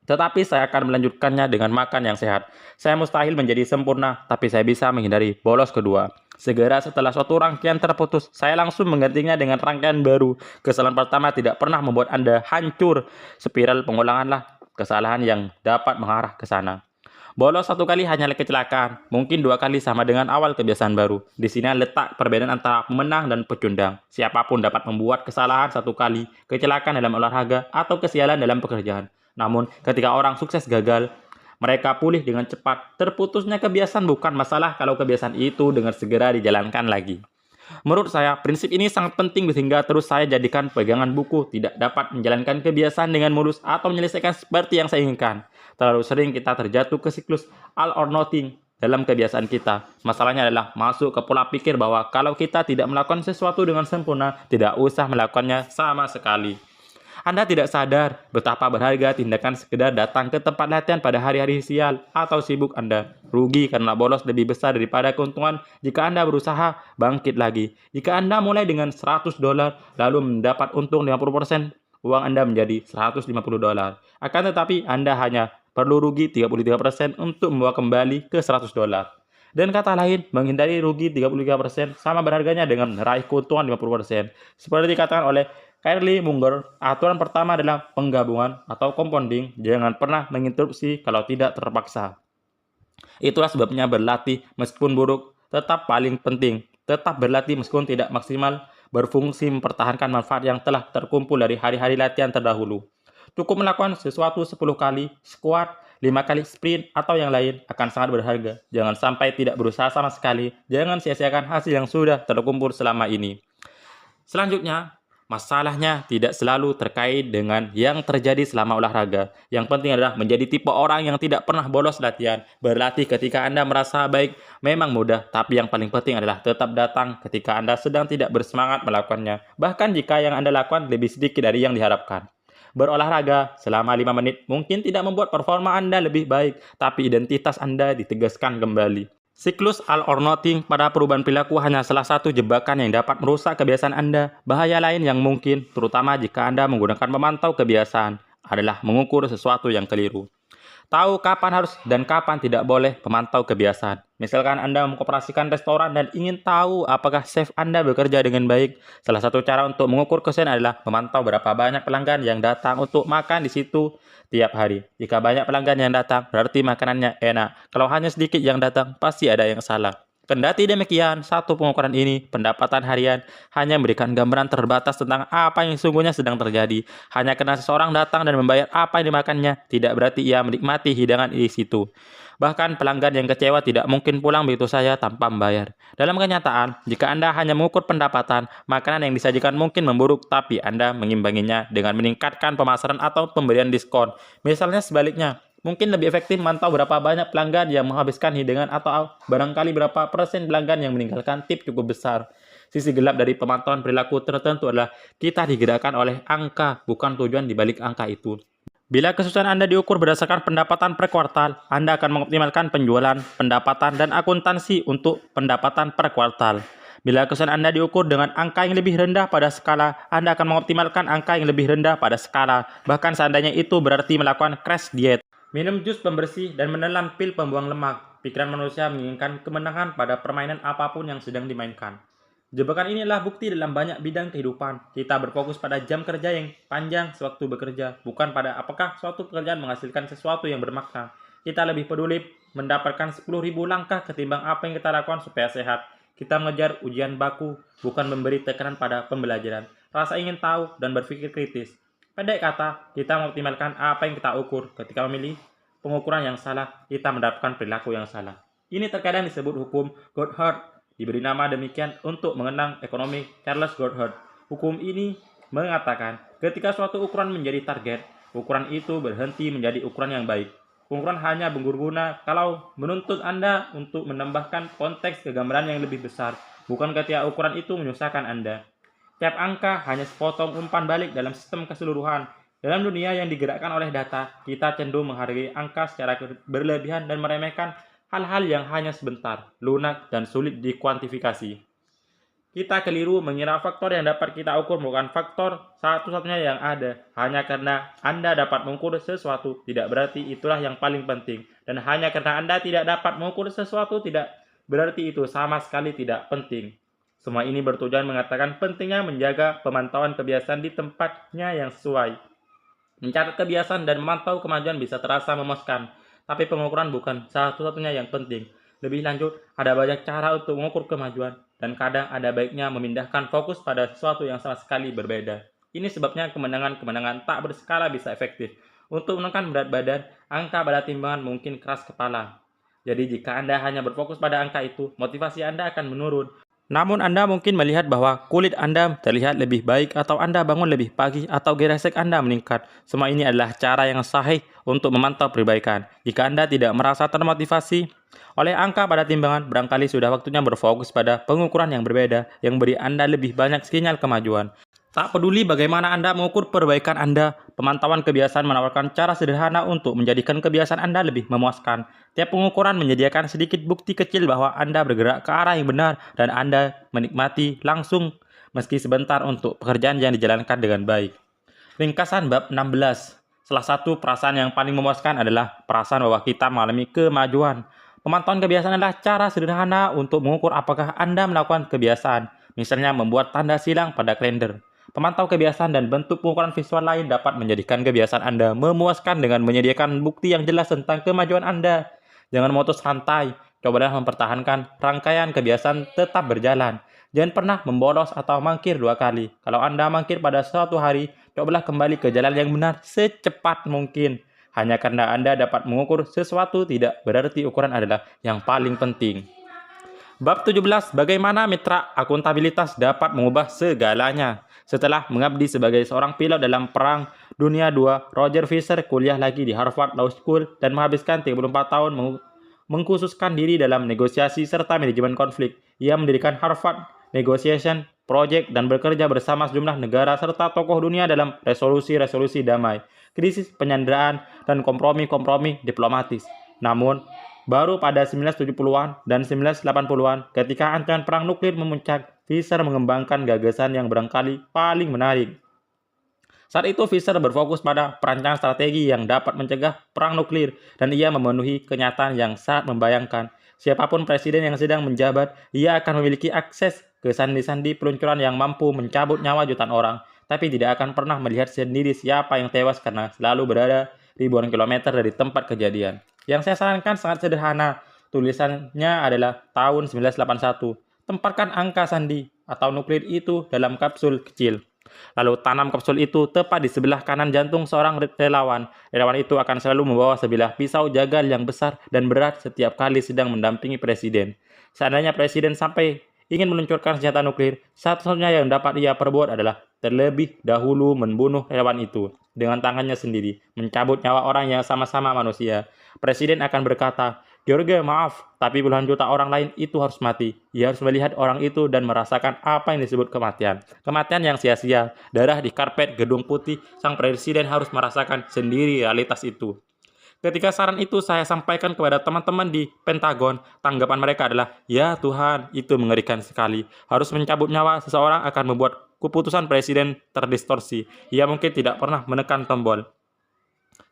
Tetapi saya akan melanjutkannya dengan makan yang sehat. Saya mustahil menjadi sempurna, tapi saya bisa menghindari bolos kedua. Segera setelah suatu rangkaian terputus, saya langsung menggantinya dengan rangkaian baru. Kesalahan pertama tidak pernah membuat Anda hancur. Spiral pengulanganlah kesalahan yang dapat mengarah ke sana. Bolos 1 kali hanyalah kecelakaan, mungkin 2 kali sama dengan awal kebiasaan baru. Di sini letak perbedaan antara pemenang dan pecundang. Siapapun dapat membuat kesalahan 1 kali, kecelakaan dalam olahraga, atau kesialan dalam pekerjaan. Namun, ketika orang sukses gagal, mereka pulih dengan cepat. Terputusnya kebiasaan bukan masalah kalau kebiasaan itu dengan segera dijalankan lagi. Menurut saya, prinsip ini sangat penting sehingga terus saya jadikan pegangan buku. Tidak dapat menjalankan kebiasaan dengan mulus atau menyelesaikan seperti yang saya inginkan. Terlalu sering kita terjatuh ke siklus all or nothing dalam kebiasaan kita. Masalahnya adalah masuk ke pola pikir bahwa kalau kita tidak melakukan sesuatu dengan sempurna, tidak usah melakukannya sama sekali. Anda tidak sadar betapa berharga tindakan sekedar datang ke tempat latihan pada hari-hari sial atau sibuk Anda. Rugi karena bolos lebih besar daripada keuntungan jika Anda berusaha bangkit lagi. Jika Anda mulai dengan $100 lalu mendapat untung 50%, uang Anda menjadi $150. Akan tetapi Anda hanya perlu rugi 33% untuk membawa kembali ke $100. Dan kata lain, menghindari rugi 33% sama berharganya dengan meraih keuntungan 50%. Seperti dikatakan oleh Carly Munger, aturan pertama adalah penggabungan atau compounding. Jangan pernah menginterupsi kalau tidak terpaksa. Itulah sebabnya berlatih meskipun buruk tetap paling penting. Tetap berlatih meskipun tidak maksimal, berfungsi mempertahankan manfaat yang telah terkumpul dari hari-hari latihan terdahulu. Cukup melakukan sesuatu 10 kali, squat, 5 kali sprint, atau yang lain akan sangat berharga. Jangan sampai tidak berusaha sama sekali. Jangan sia-siakan hasil yang sudah terkumpul selama ini. Selanjutnya, masalahnya tidak selalu terkait dengan yang terjadi selama olahraga. Yang penting adalah menjadi tipe orang yang tidak pernah bolos latihan. Berlatih ketika Anda merasa baik memang mudah, tapi yang paling penting adalah tetap datang ketika Anda sedang tidak bersemangat melakukannya. Bahkan jika yang Anda lakukan lebih sedikit dari yang diharapkan. Berolahraga selama 5 menit mungkin tidak membuat performa Anda lebih baik, tapi identitas Anda ditegaskan kembali. Siklus all or nothing pada perubahan perilaku hanya salah satu jebakan yang dapat merusak kebiasaan Anda. Bahaya lain yang mungkin, terutama jika Anda menggunakan pemantau kebiasaan, adalah mengukur sesuatu yang keliru. Tahu kapan harus dan kapan tidak boleh memantau kebiasaan. Misalkan Anda mengoperasikan restoran dan ingin tahu apakah chef Anda bekerja dengan baik. Salah satu cara untuk mengukur kesehatan adalah memantau berapa banyak pelanggan yang datang untuk makan di situ tiap hari. Jika banyak pelanggan yang datang, berarti makanannya enak. Kalau hanya sedikit yang datang, pasti ada yang salah. Kendati demikian, satu pengukuran ini, pendapatan harian, hanya memberikan gambaran terbatas tentang apa yang sesungguhnya sedang terjadi. Hanya karena seseorang datang dan membayar apa yang dimakannya, tidak berarti ia menikmati hidangan di situ. Bahkan pelanggan yang kecewa tidak mungkin pulang begitu saja tanpa membayar. Dalam kenyataan, jika Anda hanya mengukur pendapatan, makanan yang disajikan mungkin memburuk, tapi Anda mengimbanginya dengan meningkatkan pemasaran atau pemberian diskon. Misalnya sebaliknya, mungkin lebih efektif memantau berapa banyak pelanggan yang menghabiskan hidangan atau barangkali berapa persen pelanggan yang meninggalkan tip cukup besar. Sisi gelap dari pemantauan perilaku tertentu adalah kita digerakkan oleh angka, bukan tujuan di balik angka itu. Bila kesusahan Anda diukur berdasarkan pendapatan per kuartal, Anda akan mengoptimalkan penjualan, pendapatan, dan akuntansi untuk pendapatan per kuartal. Bila kesusahan Anda diukur dengan angka yang lebih rendah pada skala, Anda akan mengoptimalkan angka yang lebih rendah pada skala, bahkan seandainya itu berarti melakukan crash diet. Minum jus pembersih dan menelan pil pembuang lemak. Pikiran manusia menginginkan kemenangan pada permainan apapun yang sedang dimainkan. Jebakan inilah bukti dalam banyak bidang kehidupan. Kita berfokus pada jam kerja yang panjang sewaktu bekerja, bukan pada apakah suatu pekerjaan menghasilkan sesuatu yang bermakna. Kita lebih peduli mendapatkan 10.000 langkah ketimbang apa yang kita lakukan supaya sehat. Kita mengejar ujian baku, bukan memberi tekanan pada pembelajaran. Rasa ingin tahu dan berpikir kritis. Pendek kata, kita mengoptimalkan apa yang kita ukur. Ketika memilih pengukuran yang salah, kita mendapatkan perilaku yang salah. Ini terkadang disebut hukum Goddard. Diberi nama demikian untuk mengenang ekonomi Charles Goddard. Hukum ini mengatakan, ketika suatu ukuran menjadi target, ukuran itu berhenti menjadi ukuran yang baik. Ukuran hanya berguna kalau menuntut Anda untuk menambahkan konteks kegambaran yang lebih besar, bukan ketika ukuran itu menyusahkan Anda. Tiap angka hanya sepotong umpan balik dalam sistem keseluruhan. Dalam dunia yang digerakkan oleh data, kita cenderung menghargai angka secara berlebihan dan meremehkan hal-hal yang hanya sebentar, lunak, dan sulit dikuantifikasi. Kita keliru mengira faktor yang dapat kita ukur bukan faktor satu-satunya yang ada. Hanya karena Anda dapat mengukur sesuatu, tidak berarti itulah yang paling penting. Dan hanya karena Anda tidak dapat mengukur sesuatu, tidak berarti itu sama sekali tidak penting. Semua ini bertujuan mengatakan pentingnya menjaga pemantauan kebiasaan di tempatnya yang sesuai. Mencatat kebiasaan dan memantau kemajuan bisa terasa memuaskan, tapi pengukuran bukan satu-satunya yang penting. Lebih lanjut, ada banyak cara untuk mengukur kemajuan, dan kadang ada baiknya memindahkan fokus pada sesuatu yang sama sekali berbeda. Ini sebabnya kemenangan-kemenangan tak berskala bisa efektif. Untuk menekan berat badan, angka pada timbangan mungkin keras kepala. Jadi jika Anda hanya berfokus pada angka itu, motivasi Anda akan menurun. Namun Anda mungkin melihat bahwa kulit Anda terlihat lebih baik atau Anda bangun lebih pagi atau gesek Anda meningkat. Semua ini adalah cara yang sahih untuk memantau perbaikan. Jika Anda tidak merasa termotivasi oleh angka pada timbangan, barangkali sudah waktunya berfokus pada pengukuran yang berbeda yang beri Anda lebih banyak sinyal kemajuan. Tak peduli bagaimana Anda mengukur perbaikan Anda, pemantauan kebiasaan menawarkan cara sederhana untuk menjadikan kebiasaan Anda lebih memuaskan. Tiap pengukuran menyediakan sedikit bukti kecil bahwa Anda bergerak ke arah yang benar dan Anda menikmati langsung meski sebentar untuk pekerjaan yang dijalankan dengan baik. Ringkasan bab 16. Salah satu perasaan yang paling memuaskan adalah perasaan bahwa kita mengalami kemajuan. Pemantauan kebiasaan adalah cara sederhana untuk mengukur apakah Anda melakukan kebiasaan, misalnya membuat tanda silang pada kalender. Pemantau kebiasaan dan bentuk pengukuran visual lain dapat menjadikan kebiasaan Anda memuaskan dengan menyediakan bukti yang jelas tentang kemajuan Anda. Jangan motos santai, cobalah mempertahankan rangkaian kebiasaan tetap berjalan. Jangan pernah membolos atau mangkir 2 kali. Kalau Anda mangkir pada suatu hari, cobalah kembali ke jalan yang benar secepat mungkin. Hanya karena Anda dapat mengukur sesuatu tidak berarti ukuran adalah yang paling penting. Bab 17. Bagaimana mitra akuntabilitas dapat mengubah segalanya. Setelah mengabdi sebagai seorang pilot dalam Perang Dunia II, Roger Fisher kuliah lagi di Harvard Law School dan menghabiskan 34 tahun mengkhususkan diri dalam negosiasi serta manajemen konflik. Ia mendirikan Harvard Negotiation Project dan bekerja bersama sejumlah negara serta tokoh dunia dalam resolusi-resolusi damai, krisis penyanderaan, dan kompromi-kompromi diplomatis. Namun, baru pada 1970-an dan 1980-an, ketika ancaman perang nuklir memuncak, Fisher mengembangkan gagasan yang barangkali paling menarik. Saat itu Fisher berfokus pada perancangan strategi yang dapat mencegah perang nuklir, dan ia memenuhi kenyataan yang sangat membayangkan. Siapapun presiden yang sedang menjabat, ia akan memiliki akses ke sandi-sandi peluncuran yang mampu mencabut nyawa jutaan orang, tapi tidak akan pernah melihat sendiri siapa yang tewas karena selalu berada ribuan kilometer dari tempat kejadian. Yang saya sarankan sangat sederhana. Tulisannya adalah tahun 1981. Tempatkan angka sandi atau nuklir itu dalam kapsul kecil. Lalu tanam kapsul itu tepat di sebelah kanan jantung seorang relawan. Relawan itu akan selalu membawa sebilah pisau jagal yang besar dan berat setiap kali sedang mendampingi presiden. Seandainya presiden sampai ingin meluncurkan senjata nuklir, satu-satunya yang dapat ia perbuat adalah terlebih dahulu membunuh relawan itu dengan tangannya sendiri, mencabut nyawa orang yang sama-sama manusia. Presiden akan berkata, "George, maaf, tapi puluhan juta orang lain itu harus mati." Ia harus melihat orang itu dan merasakan apa yang disebut kematian. Kematian yang sia-sia, darah di karpet gedung putih, sang presiden harus merasakan sendiri realitas itu. Ketika saran itu saya sampaikan kepada teman-teman di Pentagon, tanggapan mereka adalah, "Ya Tuhan, itu mengerikan sekali. Harus mencabut nyawa seseorang akan membuat keputusan presiden terdistorsi. Ia mungkin tidak pernah menekan tombol."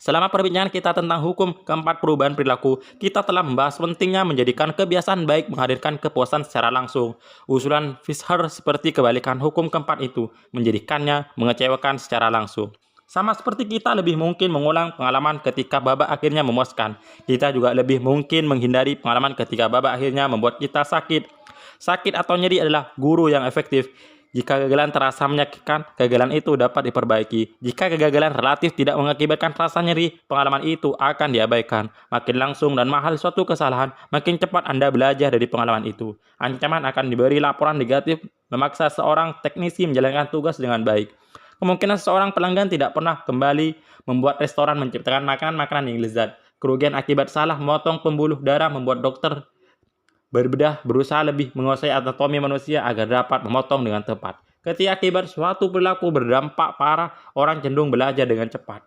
Selama perbincangan kita tentang hukum keempat perubahan perilaku, kita telah membahas pentingnya menjadikan kebiasaan baik menghadirkan kepuasan secara langsung. Usulan Fisher seperti kebalikan hukum keempat itu, menjadikannya mengecewakan secara langsung. Sama seperti kita lebih mungkin mengulang pengalaman ketika babak akhirnya memuaskan, kita juga lebih mungkin menghindari pengalaman ketika babak akhirnya membuat kita sakit. Sakit atau nyeri adalah guru yang efektif. Jika kegagalan terasa menyakitkan, kegagalan itu dapat diperbaiki. Jika kegagalan relatif tidak mengakibatkan rasa nyeri, pengalaman itu akan diabaikan. Makin langsung dan mahal suatu kesalahan, makin cepat Anda belajar dari pengalaman itu. Ancaman akan diberi laporan negatif memaksa seorang teknisi menjalankan tugas dengan baik. Kemungkinan seseorang pelanggan tidak pernah kembali membuat restoran menciptakan makanan-makanan yang lezat. Kerugian akibat salah memotong pembuluh darah membuat dokter berbedah berusaha lebih menguasai anatomi manusia agar dapat memotong dengan tepat. Ketika akibat suatu perilaku berdampak parah, orang cenderung belajar dengan cepat.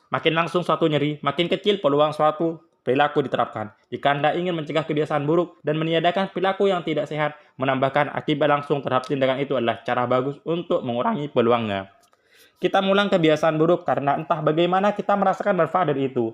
Makin langsung suatu nyeri, makin kecil peluang suatu perilaku diterapkan. Jika Anda ingin mencegah kebiasaan buruk dan meniadakan perilaku yang tidak sehat, menambahkan akibat langsung terhadap tindakan itu adalah cara bagus untuk mengurangi peluangnya. Kita mengulang kebiasaan buruk karena entah bagaimana kita merasakan manfaat dari itu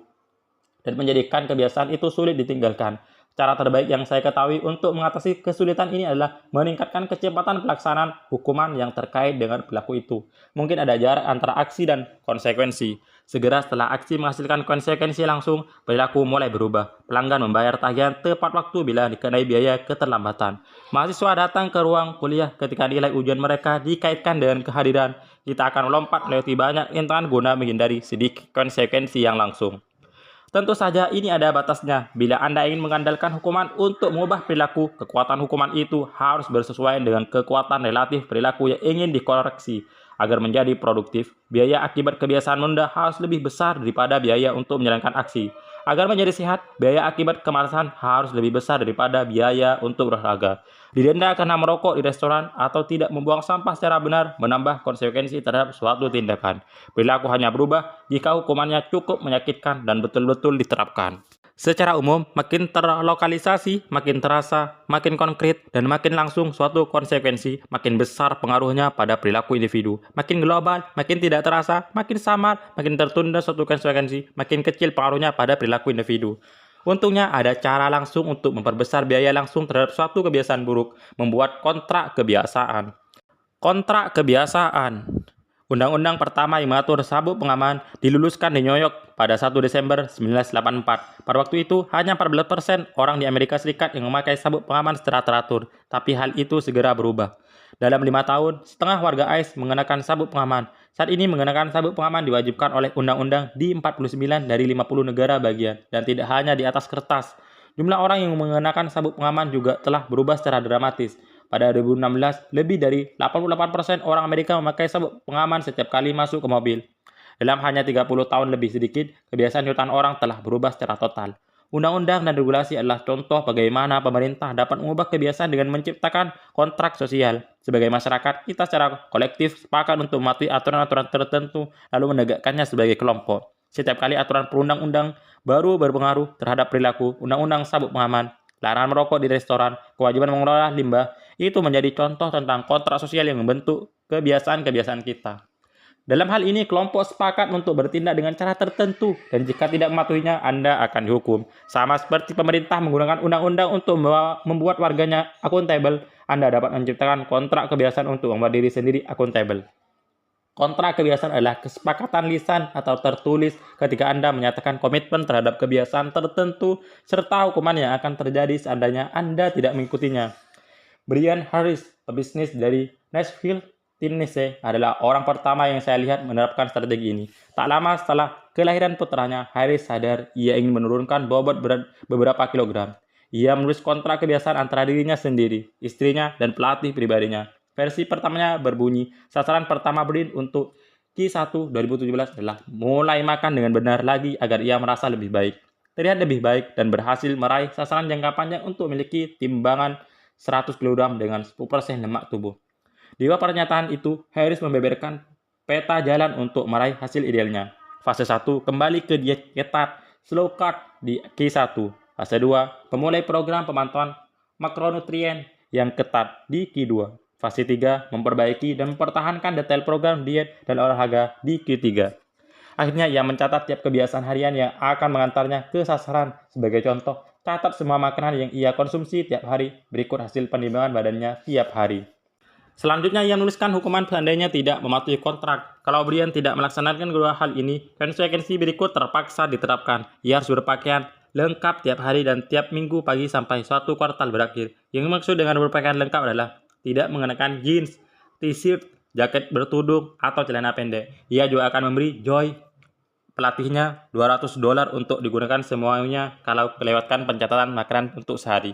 dan menjadikan kebiasaan itu sulit ditinggalkan. Cara terbaik yang saya ketahui untuk mengatasi kesulitan ini adalah meningkatkan kecepatan pelaksanaan hukuman yang terkait dengan perilaku itu. Mungkin ada jarak antara aksi dan konsekuensi. Segera setelah aksi menghasilkan konsekuensi langsung, perilaku mulai berubah. Pelanggan membayar tagihan tepat waktu bila dikenai biaya keterlambatan. Mahasiswa datang ke ruang kuliah ketika nilai ujian mereka dikaitkan dengan kehadiran. Kita akan melompat melewati banyak rintangan guna menghindari sedikit konsekuensi yang langsung. Tentu saja ini ada batasnya. Bila Anda ingin mengandalkan hukuman untuk mengubah perilaku, kekuatan hukuman itu harus bersesuaian dengan kekuatan relatif perilaku yang ingin dikoreksi. Agar menjadi produktif, biaya akibat kebiasaan menunda harus lebih besar daripada biaya untuk menjalankan aksi. Agar menjadi sehat, biaya akibat kemalasan harus lebih besar daripada biaya untuk berolahraga. Didenda karena merokok di restoran atau tidak membuang sampah secara benar menambah konsekuensi terhadap suatu tindakan. Perilaku hanya berubah jika hukumannya cukup menyakitkan dan betul-betul diterapkan. Secara umum, makin terlokalisasi, makin terasa, makin konkret, dan makin langsung suatu konsekuensi, makin besar pengaruhnya pada perilaku individu. Makin global, makin tidak terasa, makin samar, makin tertunda suatu konsekuensi, makin kecil pengaruhnya pada perilaku individu. Untungnya ada cara langsung untuk memperbesar biaya langsung terhadap suatu kebiasaan buruk, membuat kontrak kebiasaan. Kontrak kebiasaan. Undang-undang pertama yang mengatur sabuk pengaman diluluskan di New York pada 1 Desember 1984. Pada waktu itu, hanya 14% orang di Amerika Serikat yang memakai sabuk pengaman secara teratur, tapi hal itu segera berubah. Dalam 5 tahun, setengah warga AIS mengenakan sabuk pengaman. Saat ini mengenakan sabuk pengaman diwajibkan oleh undang-undang di 49 dari 50 negara bagian, dan tidak hanya di atas kertas. Jumlah orang yang mengenakan sabuk pengaman juga telah berubah secara dramatis. Pada 2016, lebih dari 88% orang Amerika memakai sabuk pengaman setiap kali masuk ke mobil. Dalam hanya 30 tahun lebih sedikit, kebiasaan jutaan orang telah berubah secara total. Undang-undang dan regulasi adalah contoh bagaimana pemerintah dapat mengubah kebiasaan dengan menciptakan kontrak sosial. Sebagai masyarakat, kita secara kolektif sepakat untuk mematuhi aturan-aturan tertentu lalu menegakkannya sebagai kelompok. Setiap kali aturan perundang-undang baru berpengaruh terhadap perilaku, undang-undang sabuk pengaman, larangan merokok di restoran, kewajiban mengelola limbah, itu menjadi contoh tentang kontrak sosial yang membentuk kebiasaan-kebiasaan kita. Dalam hal ini, kelompok sepakat untuk bertindak dengan cara tertentu, dan jika tidak mematuhinya, Anda akan dihukum. Sama seperti pemerintah menggunakan undang-undang untuk membuat warganya akuntabel, Anda dapat menciptakan kontrak kebiasaan untuk membuat diri sendiri akuntabel. Kontrak kebiasaan adalah kesepakatan lisan atau tertulis ketika Anda menyatakan komitmen terhadap kebiasaan tertentu serta hukuman yang akan terjadi seandainya Anda tidak mengikutinya. Brian Harris, pebisnis dari Nashville, Tennessee, adalah orang pertama yang saya lihat menerapkan strategi ini. Tak lama setelah kelahiran putranya, Harris sadar ia ingin menurunkan bobot berat beberapa kilogram. Ia menulis kontrak kebiasaan antara dirinya sendiri, istrinya, dan pelatih pribadinya. Versi pertamanya berbunyi, sasaran pertama Brian untuk Q1 2017 adalah mulai makan dengan benar lagi agar ia merasa lebih baik, terlihat lebih baik, dan berhasil meraih sasaran jangka panjang untuk memiliki timbangan 100 kg dengan 10% lemak tubuh. Di bawah pernyataan itu, Harris membeberkan peta jalan untuk meraih hasil idealnya. Fase 1, kembali ke diet ketat, slow carb di Q1. Fase 2, memulai program pemantauan makronutrien yang ketat di Q2. Fase 3, memperbaiki dan mempertahankan detail program diet dan olahraga di Q3. Akhirnya ia mencatat tiap kebiasaan harian yang akan mengantarnya ke sasaran. Sebagai contoh, catat semua makanan yang ia konsumsi tiap hari, berikut hasil penimbangan badannya tiap hari. Selanjutnya ia menuliskan hukuman seandainya tidak mematuhi kontrak. Kalau Brian tidak melaksanakan kedua hal ini, konsekuensi berikut terpaksa diterapkan. Ia harus berpakaian lengkap tiap hari dan tiap minggu pagi sampai suatu kuartal berakhir. Yang maksud dengan berpakaian lengkap adalah tidak mengenakan jeans, t-shirt, jaket bertudung, atau celana pendek. Ia juga akan memberi Joy, pelatihnya, $200 untuk digunakan semuanya kalau kelewatkan pencatatan makanan untuk sehari.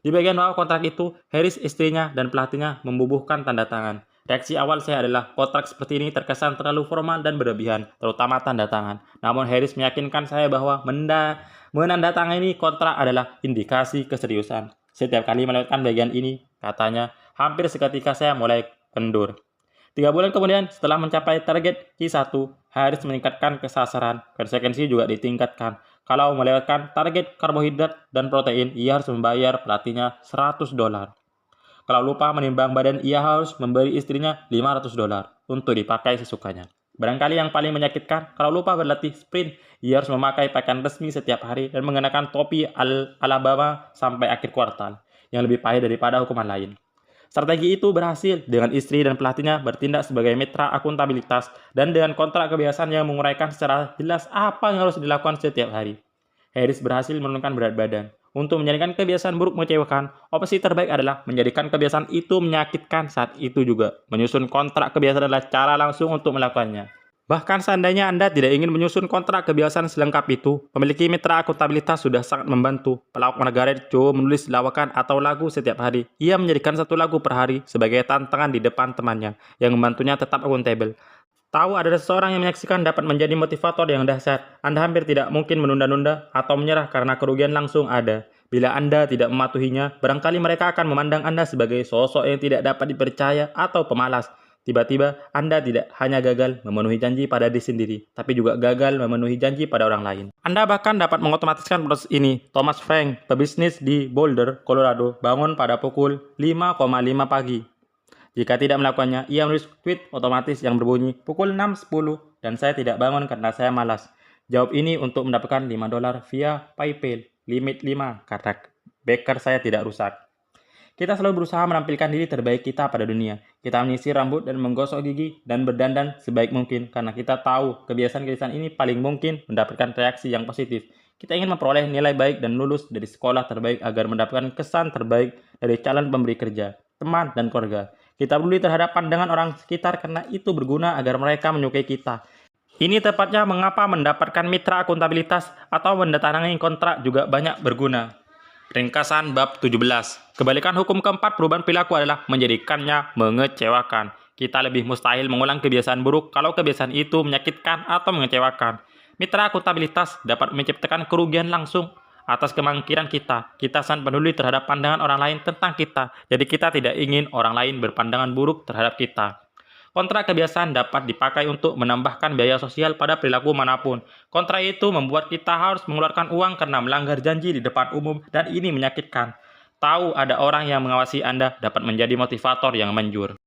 Di bagian bawah kontrak itu, Harris, istrinya, dan pelatihnya membubuhkan tanda tangan. Reaksi awal saya adalah kontrak seperti ini terkesan terlalu formal dan berlebihan, terutama tanda tangan. Namun Harris meyakinkan saya bahwa menandatangani kontrak adalah indikasi keseriusan. Setiap kali melewatkan bagian ini, katanya, hampir seketika saya mulai kendur. 3 bulan kemudian, setelah mencapai target Q1, Harris meningkatkan kesasaran. Konsekuensi juga ditingkatkan. Kalau melewatkan target karbohidrat dan protein, ia harus membayar pelatihnya $100. Kalau lupa menimbang badan, ia harus memberi istrinya $500 untuk dipakai sesukanya. Barangkali yang paling menyakitkan, kalau lupa berlatih sprint, ia harus memakai pakaian resmi setiap hari dan mengenakan topi Alabama sampai akhir kuartal, yang lebih pahit daripada hukuman lain. Strategi itu berhasil dengan istri dan pelatihnya bertindak sebagai mitra akuntabilitas dan dengan kontrak kebiasaan yang menguraikan secara jelas apa yang harus dilakukan setiap hari. Harris berhasil menurunkan berat badan. Untuk menjadikan kebiasaan buruk mengecewakan, opsi terbaik adalah menjadikan kebiasaan itu menyakitkan saat itu juga. Menyusun kontrak kebiasaan adalah cara langsung untuk melakukannya. Bahkan seandainya Anda tidak ingin menyusun kontrak kebiasaan selengkap itu, memiliki mitra akuntabilitas sudah sangat membantu. Pelawak Margaret Cho menulis lawakan atau lagu setiap hari. Ia menjadikan 1 lagu per hari sebagai tantangan di depan temannya, yang membantunya tetap akuntabel. Tahu ada seseorang yang menyaksikan dapat menjadi motivator yang dahsyat. Anda hampir tidak mungkin menunda-nunda atau menyerah karena kerugian langsung ada. Bila Anda tidak mematuhinya, barangkali mereka akan memandang Anda sebagai sosok yang tidak dapat dipercaya atau pemalas. Tiba-tiba, Anda tidak hanya gagal memenuhi janji pada diri sendiri, tapi juga gagal memenuhi janji pada orang lain. Anda bahkan dapat mengotomatiskan proses ini. Thomas Frank, pebisnis di Boulder, Colorado, bangun pada pukul 5,5 pagi. Jika tidak melakukannya, ia menulis tweet otomatis yang berbunyi pukul 6.10 dan saya tidak bangun karena saya malas. Jawab ini untuk mendapatkan $5 via PayPal, limit 5 karena beker saya tidak rusak. Kita selalu berusaha menampilkan diri terbaik kita pada dunia. Kita menyisir rambut dan menggosok gigi dan berdandan sebaik mungkin karena kita tahu kebiasaan-kebiasaan ini paling mungkin mendapatkan reaksi yang positif. Kita ingin memperoleh nilai baik dan lulus dari sekolah terbaik agar mendapatkan kesan terbaik dari calon pemberi kerja, teman, dan keluarga. Kita peduli terhadap pandangan orang sekitar karena itu berguna agar mereka menyukai kita. Ini tepatnya mengapa mendapatkan mitra akuntabilitas atau mendatangani kontrak juga banyak berguna. Ringkasan bab 17. Kebalikan hukum keempat perubahan perilaku adalah menjadikannya mengecewakan. Kita lebih mustahil mengulang kebiasaan buruk kalau kebiasaan itu menyakitkan atau mengecewakan. Mitra akuntabilitas dapat menciptakan kerugian langsung atas kemangkiran kita. Kita sangat peduli terhadap pandangan orang lain tentang kita. Jadi kita tidak ingin orang lain berpandangan buruk terhadap kita. Kontrak kebiasaan dapat dipakai untuk menambahkan biaya sosial pada perilaku manapun. Kontrak itu membuat kita harus mengeluarkan uang karena melanggar janji di depan umum dan ini menyakitkan. Tahu ada orang yang mengawasi Anda dapat menjadi motivator yang manjur.